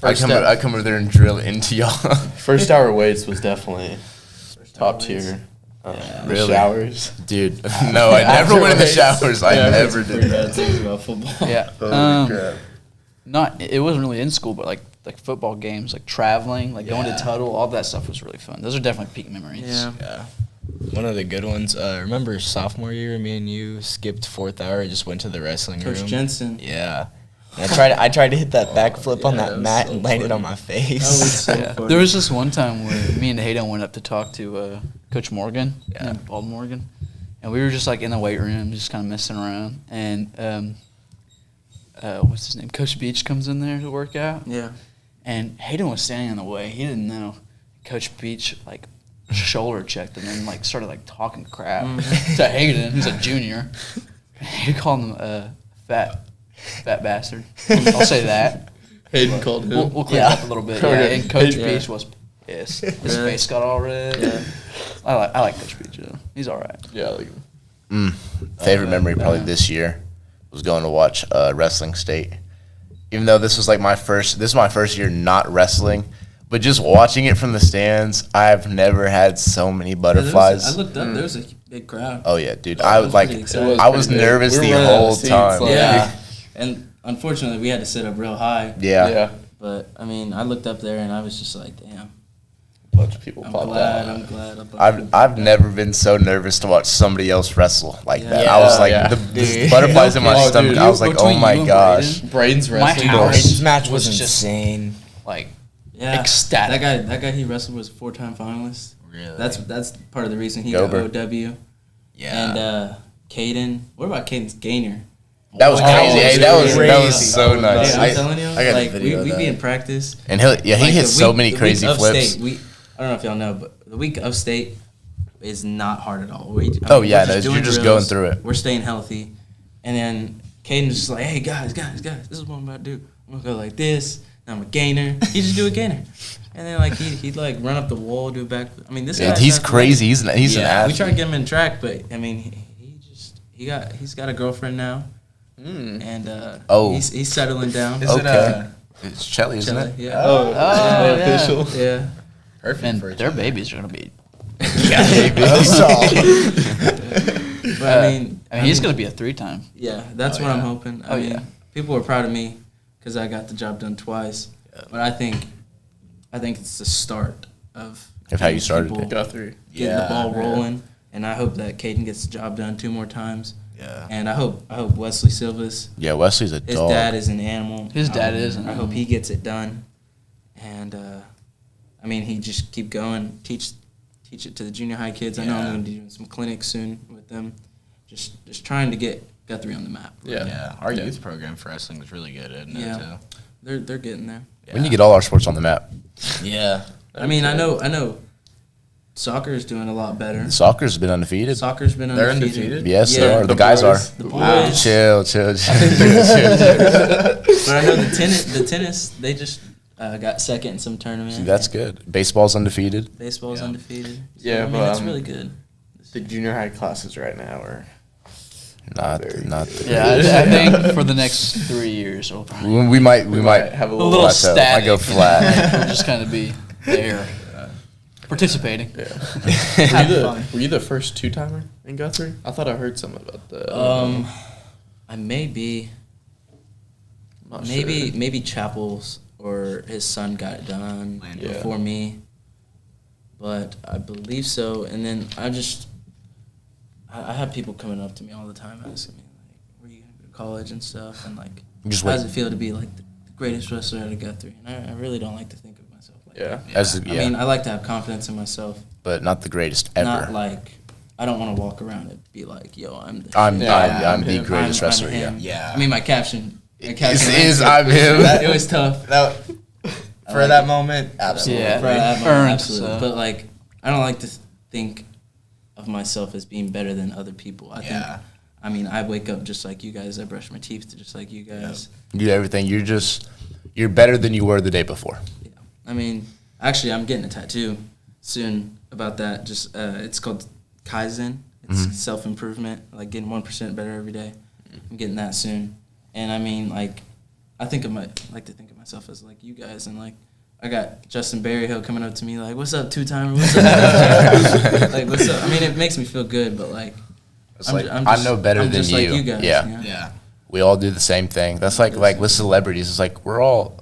I come over there and drill into y'all. First hour weights was definitely top tier. Yeah. The Really? showers. Dude, no, I never went in the showers. I never did Pretty that. bad things about football. Yeah. Holy crap. Not it wasn't really in school, but like football games, like traveling, like going to Tuttle, all that stuff was really fun. Those are definitely peak memories. Yeah. Yeah. One of the good ones. Remember sophomore year, me and you skipped fourth hour, just went to the wrestling Coach room. Jensen. Yeah. And I tried to hit that backflip on Yeah, that that was mat so and landed funny. on my face. That was so Yeah. funny. There was this one time where me and Hayden went up to talk to Coach Morgan, Yeah. Bald Morgan, and we were just like in the weight room, just kind of messing around. And what's his name? Coach Beach comes in there to work out, Yeah. and Hayden was standing in the way. He didn't know. Coach Beach like shoulder checked him and like started like talking crap to Hayden, who's a junior. He called him fat bastard. I'll say that. Hayden called him. We'll clean it up a little bit. Yeah, and Coach Beach was pissed. His Really? face got all red. Yeah. I like Coach Beach though. He's all right. Yeah, like Favorite memory probably this year was going to watch wrestling state. Even though this was like this is my first year not wrestling, but just watching it from the stands, I've never had so many butterflies. I looked up. There was a big crowd. Oh yeah, dude. That I was was like, pretty exciting. I was pretty big. nervous We the were running out of whole seats, time. like- Yeah. And unfortunately, we had to sit up real high. Yeah. But I mean, I looked up there and I was just like, damn. a bunch of people I'm popped glad. out. I'm glad. I've never been so nervous to watch somebody else wrestle like that. Yeah. I was like Yeah. the butterflies in my Oh, stomach. dude. I was like, oh Between my you and gosh. Braden, Braden's My wrestling. house His match was was just- insane. Like Yeah. ecstatic. That guy he wrestled was a 4-time finalist. Really? That's part of the reason he Gober. got OW. Yeah. And Caden. What about Caden's gainer? That was Oh, crazy. Hey, dude, that was crazy. so nice. I'm telling you, I got like the video we'd of be that. in practice. And he Like, hit the so week- many the week crazy of flips. State, I don't know if y'all know, but the week of state is not hard at all. Oh, yeah, we're no, doing you're just drills, going through it. We're staying healthy, and then Caden's just like, "Hey guys, this is what I'm about to do. I'm gonna go like this. And I'm a gainer. He just do a gainer, and then like he'd like run up the wall, do a back. I mean, this Yeah, guy's he's athletic. crazy. He's an We athlete. tried to get him in track, but I mean, he's got a girlfriend now, Mm. and Oh. he's settling down. Is Okay. It's Chelly, isn't Chilling, it? Yeah. Oh, yeah. official. Yeah. Perfect and for their babies are gonna be. But I mean, he's gonna be a 3-time. Yeah, that's Oh, what I'm yeah. hoping. I Oh, mean, yeah. people were proud of me because I got the job done twice. But I think it's the start of Of how you started people it. Guthrie. getting the ball Yeah. rolling, and I hope that Caden gets the job done 2 more times. Yeah. And I hope Wesley Silvas, Yeah, Wesley's a his dog. dad is an animal. His dad is an I hope animal. he gets it done, and I mean he just keep going, teach it to the junior high kids. I know I'm Yeah. going to be doing some clinics soon with them, just trying to get Guthrie on the map. Yeah, our youth program for wrestling was really good, isn't it? Too? They're getting there. We need to get all our sports on the map. Yeah. I mean, I know. Soccer is doing a lot better. Soccer's been undefeated. Soccer's been They're undefeated. undefeated? Yes, they Yeah, are. The the guys boys. are. The boys. Chill. But I know the tennis, they just got second in some tournament. See, that's good. Baseball's undefeated. Baseball's undefeated. So, Yeah, I mean, but, it's really good. The junior high classes right now are Not Very the good. Yeah, I think for the next 3 years, we'll probably we might have a a little, little plateau. static. I go flat. We'll just kind of be there, participating. Were you the first two-timer in Guthrie? I thought I heard something about that. I may be. I'm not sure. Maybe Chapel's or his son got it done Yeah. before me, but I believe so. And then I have people coming up to me all the time asking me like, "Where you gonna go to college and stuff?" And like, Just how does wait. it feel to be like the greatest wrestler out of Guthrie? And I really don't like to think of myself like Yeah. that. I mean, I like to have confidence in myself, but not the greatest ever. not like I don't want to walk around and be like, "Yo, I'm the I'm shit." I'm the him. greatest I'm wrestler. him. Yeah. I mean, my caption. Is I'm him. It was tough. For that moment, absolutely. Yeah. For that moment, Earned, absolutely. so. But like, I don't like to think of myself as being better than other people. I think. I mean, I wake up just like you guys. I brush my teeth just like you guys. You do everything. You're better than you were the day before. Yeah. I mean, actually, I'm getting a tattoo soon about that. Just it's called Kaizen. It's self-improvement, like getting 1% better every day. I'm getting that soon. And I mean, like, I like to think of myself as like you guys, and like I got Justin Berryhill coming up to me like, "What's up, two-timer? What's up?" Like, "What's up?" I mean, it makes me feel good, but like, I'm no better I'm than just you. like you guys. Yeah. You know? Yeah. We all do the same thing. That's like with celebrities. It's like we're all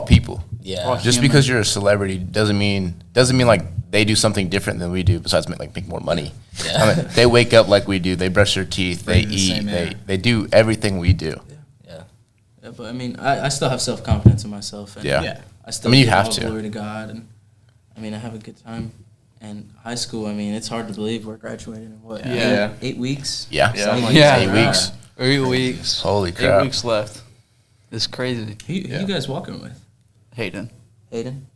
people. Yeah. Just because you're a celebrity doesn't mean like they do something different than we do besides make more money. Yeah. I mean, they wake up like we do. They brush their teeth. They Breathe the eat. same air. They do everything we do. Yeah. Yeah, but I mean, I still have self-confidence in myself. And Yeah. Yeah. I still you give have all to. glory to God, and I mean, I have a good time. And high school, I mean, it's hard to believe we're graduating in what? Yeah. 8 weeks. Yeah. Yeah. Something like Yeah. that. 8 weeks. 8 weeks. Holy crap. 8 weeks left. It's crazy. Who you guys walking with? Hayden. Hayden?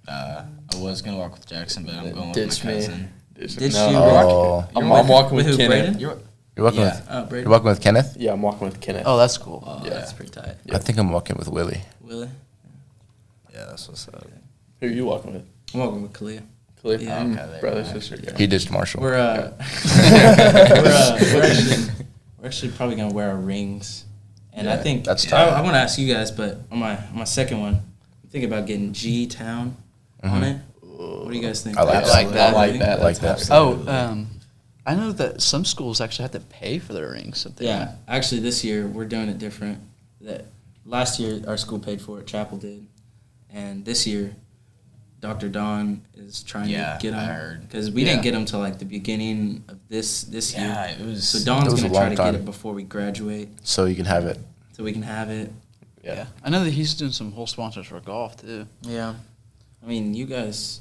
I was gonna walk with Jackson, but I'm going Ditch with my me. cousin. Did No, you Oh. walk? I'm walking with who, Kenneth. Braden? You're walking Yeah. with Braden. You're walking with Kenneth? Yeah, I'm walking with Kenneth. Oh, that's cool. Oh, Yeah. that's pretty tight. I think I'm walking with Willie. Willie? Yeah, that's what's up. Who are you walking with? I'm walking with Kalia. Khalif? Yeah. Okay, there Brother, you go. sister. Yeah. He ditched Marshall. We're we're actually probably gonna wear our rings, and I Yeah, think that's tight. I want to ask you guys, but on my second one, I'm thinking about getting G Town on it. What do you guys think? I like that. I like that. I like that. Oh, I know that some schools actually have to pay for their rings. If they Yeah, actually, this year we're doing it different. That last year our school paid for it, Chapel did, and this year, Dr. Don is trying Yeah, to get I them heard. because we Yeah. didn't get them till like the beginning of this Yeah, year. it was. So Don's It was a gonna try long to time. get it before we graduate, So you can have it. so we can have it. Yeah. I know that he's doing some whole sponsors for golf too. Yeah, I mean, you guys,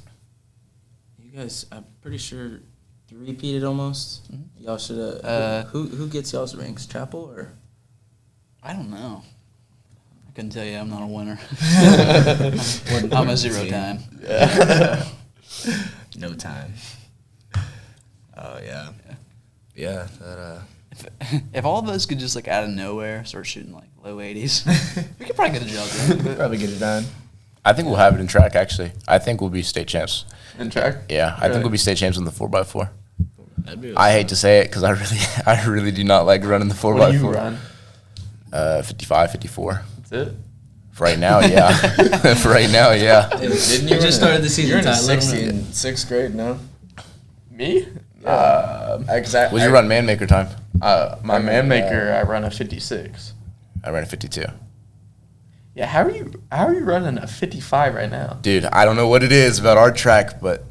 I'm pretty sure three-peated almost. Mm-hmm. Y'all should have. Who gets y'all's rings? Chapel or? I don't know. I couldn't tell you. I'm not a winner. I'm a zero time. No time. Oh yeah. Yeah. That. If all of us could just like out of nowhere start shooting like low 80s, we could probably get a job done. Probably get it done. I think we'll have it in track, actually. I think we'll be state champs. In track? Yeah, I think we'll be state champs in the 4x4. That'd be. I hate to say it because I really do not like running the 4x4. What do you run? 55, 54. That's it? For right now, yeah. For right now, yeah. Didn't You just started the season. You're in a Ty, let 'em 60 know. in 6th grade, no? Me? Exactly. What'd you run man maker time? My man maker, I run a 56. I ran a 52. Yeah, how are you running a 55 right now? Dude, I don't know what it is about our track, but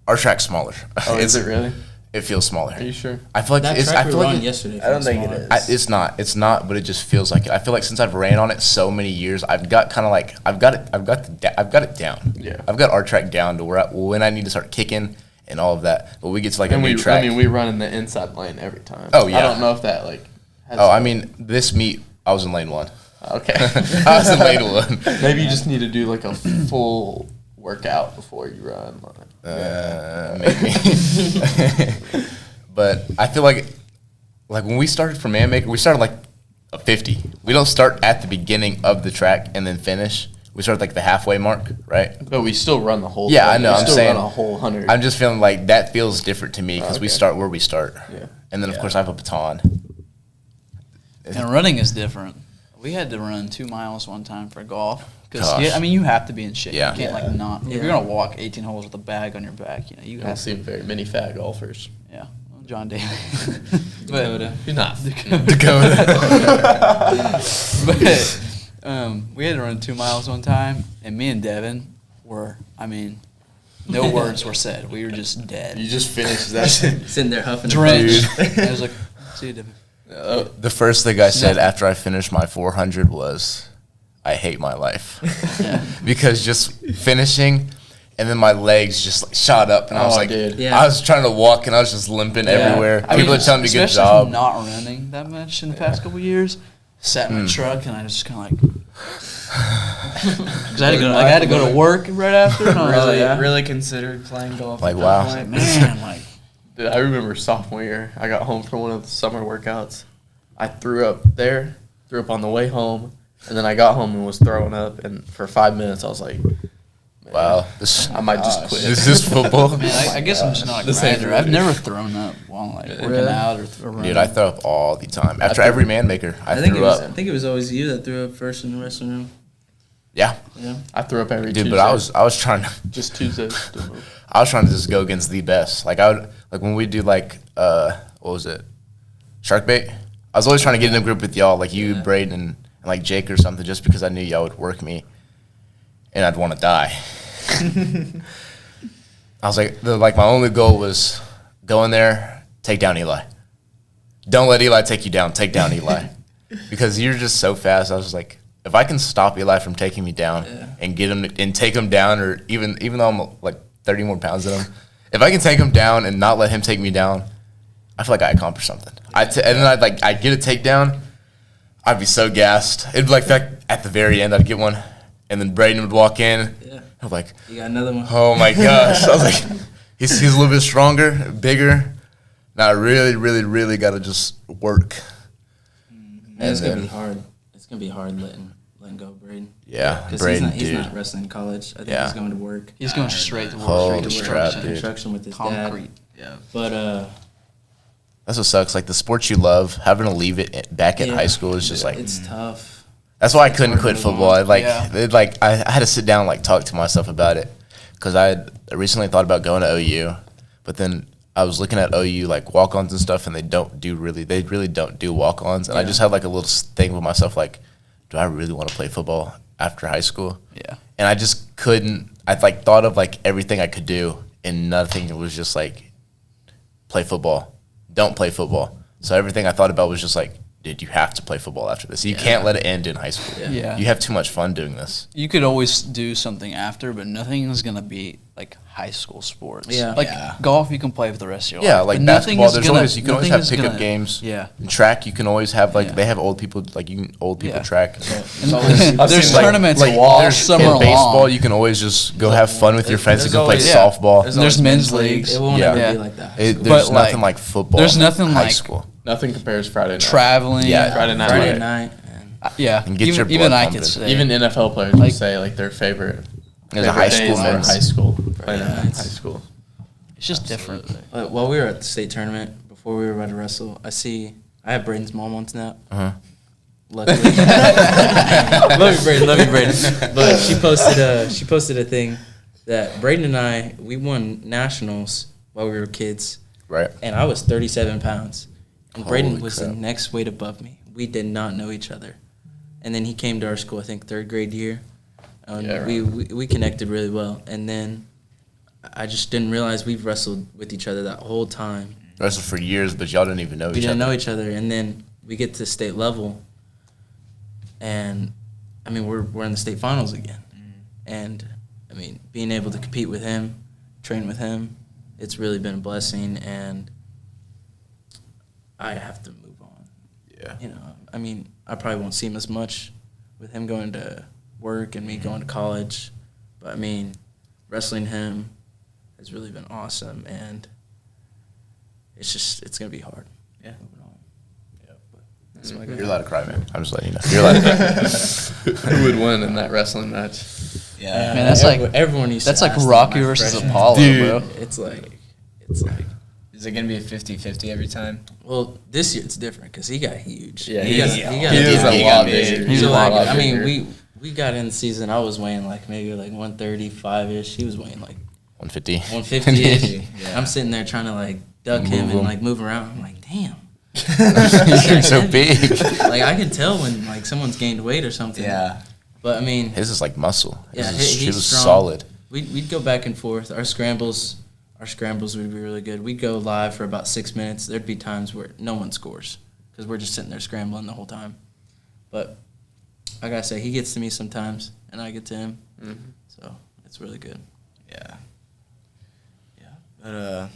our track's smaller. Oh, is it really? It feels smaller. Are you sure? I feel like That it's. track I we feel won like yesterday. I don't feels think it smaller. is. it's not, but it just feels like it. I feel like since I've ran on it so many years, I've got kind of like I've got it down. Yeah. I've got our track down to where when I need to start kicking and all of that. But we get to like a And new track. we run in the inside lane every time. Oh, yeah. I don't know if that Oh, I mean, this meet, I was in lane 1. Okay. I was in lane 1. Maybe you just need to do like a full workout before you run. Maybe. But I feel like when we started for Man Maker, we started like a 50. We don't start at the beginning of the track and then finish. We start like the halfway mark, right? But we still run the whole Yeah, thing. I know. We I'm still saying run a whole 100. I'm just feeling like that feels different to me because we Okay. start where we start. Yeah. And then, of course, I have a baton. And running is different. We had to run 2 miles one time for golf. Because, Gosh. I mean, you have to be in shape. Yeah. You can't, like, not. If you're going to walk 18 holes with a bag on your back, you know, you You have don't to. see very many fat golfers. Yeah. Well, John Daly. Dakota. You're not. But we had to run 2 miles one time, and me and Devin were, I mean, no words were said. We were just dead. You just finished that. Sitting there huffing. Drenched. I was like, see you, Devin. The first thing I said after I finished my 400 was, I hate my life. Yeah. Because just finishing, and then my legs just like shot up, and I was Oh, like, dude. Yeah. I was trying to walk, and I was just limping everywhere. People are telling me good especially job. from not running that much in the past couple of years. Sat in my truck, and I was just kind of like, because I had to go to work right after, and I was Really, like, really considered playing golf. Like, at wow. that point. man, like. Dude, I remember sophomore year, I got home from one of the summer workouts. I threw up there, threw up on the way home, and then I got home and was throwing up. And for 5 minutes, I was like, man, Wow. This, I might just quit. is this football? Man, I guess I'm just not a This ain't grinder. really- I've never thrown up while like working Really? out or running. Dude, I throw up all the time. After every man maker, I think it threw was. up. I think it was always you that threw up first in the wrestling room. Yeah. Yeah. I threw up every Dude, Tuesday. but I was trying to Just Tuesday. I was trying to just go against the best. Like I would like when we do like what was it? Shark bait? I was always trying to get in a group with y'all, like you, Yeah. Braden, and like Jake or something, just because I knew y'all would work me and I'd want to die. I was like my only goal was go in there, take down Eli. Don't let Eli take you down, take down Eli. Because you're just so fast. I was just like, if I can stop Eli from taking me down and get him and take him down, or even though I'm like 30 more pounds than him, if I can take him down and not let him take me down, I feel like I accomplished something. And then I'd get a takedown, I'd be so gassed. It'd be like at the very end I'd get one, and then Braden would walk in. Yeah. I'm like, You got another one. oh my gosh! I was like, he's a little bit stronger, bigger. Now I really, really, really got to just work. Man, it's gonna be hard. It's gonna be hard letting go of Braden. Yeah, Because Braden, he's dude. not wrestling in college. I think Yeah. he's going to work. He's going straight to work. Holy straight to crap, work. dude. Construction with his Concrete. dad. But That's what sucks. Like the sports you love, having to leave it back at yeah. high school is just like. it's tough. That's why I couldn't hard quit to move football. on. I had to sit down and like talk to myself about it, because I had recently thought about going to OU, but then I was looking at OU like walk-ons and stuff, and they really don't do walk-ons, and I Yeah. just had like a little thing with myself like, do I really want to play football after high school? Yeah. And I just couldn't. I like thought of like everything I could do, and nothing. It was just like, play football, don't play football. So everything I thought about was just like, dude, you have to play football after this. You can't let it end in high school. Yeah. Yeah. You have too much fun doing this. You could always do something after, but nothing is going to be like high school sports. Yeah. Like Yeah. golf, you can play for the rest of your Yeah, life. like but nothing basketball. is There's gonna- always you can always nothing have is pickup gonna- games. Yeah. In track, you can always have like Yeah. they have old people old people Yeah. track. And there's Like- tournaments like, all there's summer in baseball. long. You can always just go have fun with your friends and there's go play always- yeah. softball. There's always men's leagues. It won't Yeah. ever Yeah. be like that. There's But, nothing like, like football. there's nothing in high like- school. Nothing compares Friday night. Traveling. Yeah. Friday night. Friday right. night. And Yeah. And get your even blood I pumping. could say. Even NFL players Like- would say like their favorite. There's a favorite high days school are men's. high school. Friday Yeah. night, high school. it's just different. while we were at the state tournament, before we were about to wrestle, I have Braden's mom on Snap. Uh-huh. Luckily, love you, Braden. But she posted a thing that Braden and I, we won nationals while we were kids, Right. and I was 37 pounds, and Braden Holy was crap. the next weight above me. We did not know each other, and then he came to our school, I think 3rd grade year, and Yeah, we connected really well, and then I just didn't realize we've wrestled with each other that whole time. Wrestled for years, but y'all didn't even know We each didn't other. know each other, and then we get to state level, and I mean we're in the state finals again, and I mean being able to compete with him, train with him, it's really been a blessing, and I have to move on. Yeah. You know, I mean, I probably won't see him as much with him going to work and me going to college. But, I mean, wrestling him has really been awesome, and it's going to be hard. Yeah. Moving on. Yeah, but that's my You're allowed to cry, man. I'm just letting you know. You're allowed to cry. Who would win in that wrestling match? Yeah. Man, that's like everyone used that's to like ask Rocky that my versus freshman- Apollo, bro. It's like Is it gonna be a 50-50 every time? well, this year it's different because he got huge. Yeah, he he got is a lot bigger. He's so a lot like, I bigger. mean, we got in the season. I was weighing like maybe like 135-ish. He was weighing like 150. 150-ish. Yeah. I'm sitting there trying to like duck Move him and him. like move around. I'm like, damn. You're so big. Like I can tell when like someone's gained weight or something. Yeah. But I mean, His is like muscle. yeah, His he was strong. solid. We'd go back and forth. Our scrambles would be really good. We'd go live for about 6 minutes. There'd be times where no one scores because we're just sitting there scrambling the whole time. But I gotta say, he gets to me sometimes, and I get to him. Mhm. So it's really good. Yeah. Yeah. But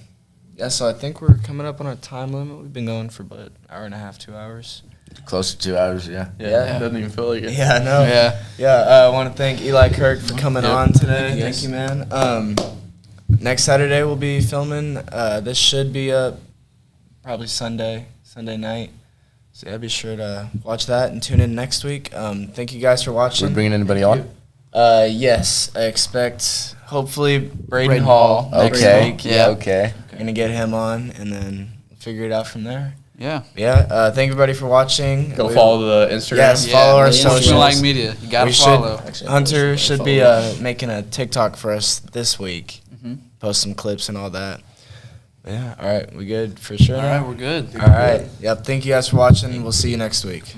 yeah. So I think we're coming up on our time limit. We've been going for about an hour and a half, 2 hours. Close to 2 hours, yeah. Yeah. It doesn't even feel like it. Yeah, I know. Yeah. Yeah, I want to thank Eli Kirk for coming Yep. on today. Yes. Thank you, man. Next Saturday we'll be filming. This should be up probably Sunday night. So yeah, be sure to watch that and tune in next week. Thank you guys for watching. We're bringing anybody on? Yes, I expect hopefully Braden Hall next Okay. week. Yeah. Okay. Gonna get him on and then figure it out from there. Yeah. Yeah, thank everybody for watching. Go follow the Instagram. Yes, follow our the socials. Sportsmanlike media. You gotta We should- follow. Actually, Hunter I should follow be it. making a TikTok for us this week. Mhm. Post some clips and all that. Yeah, all right, we good for sure? All now? right, we're good. All right. Yep, thank you guys for watching. We'll see you next week.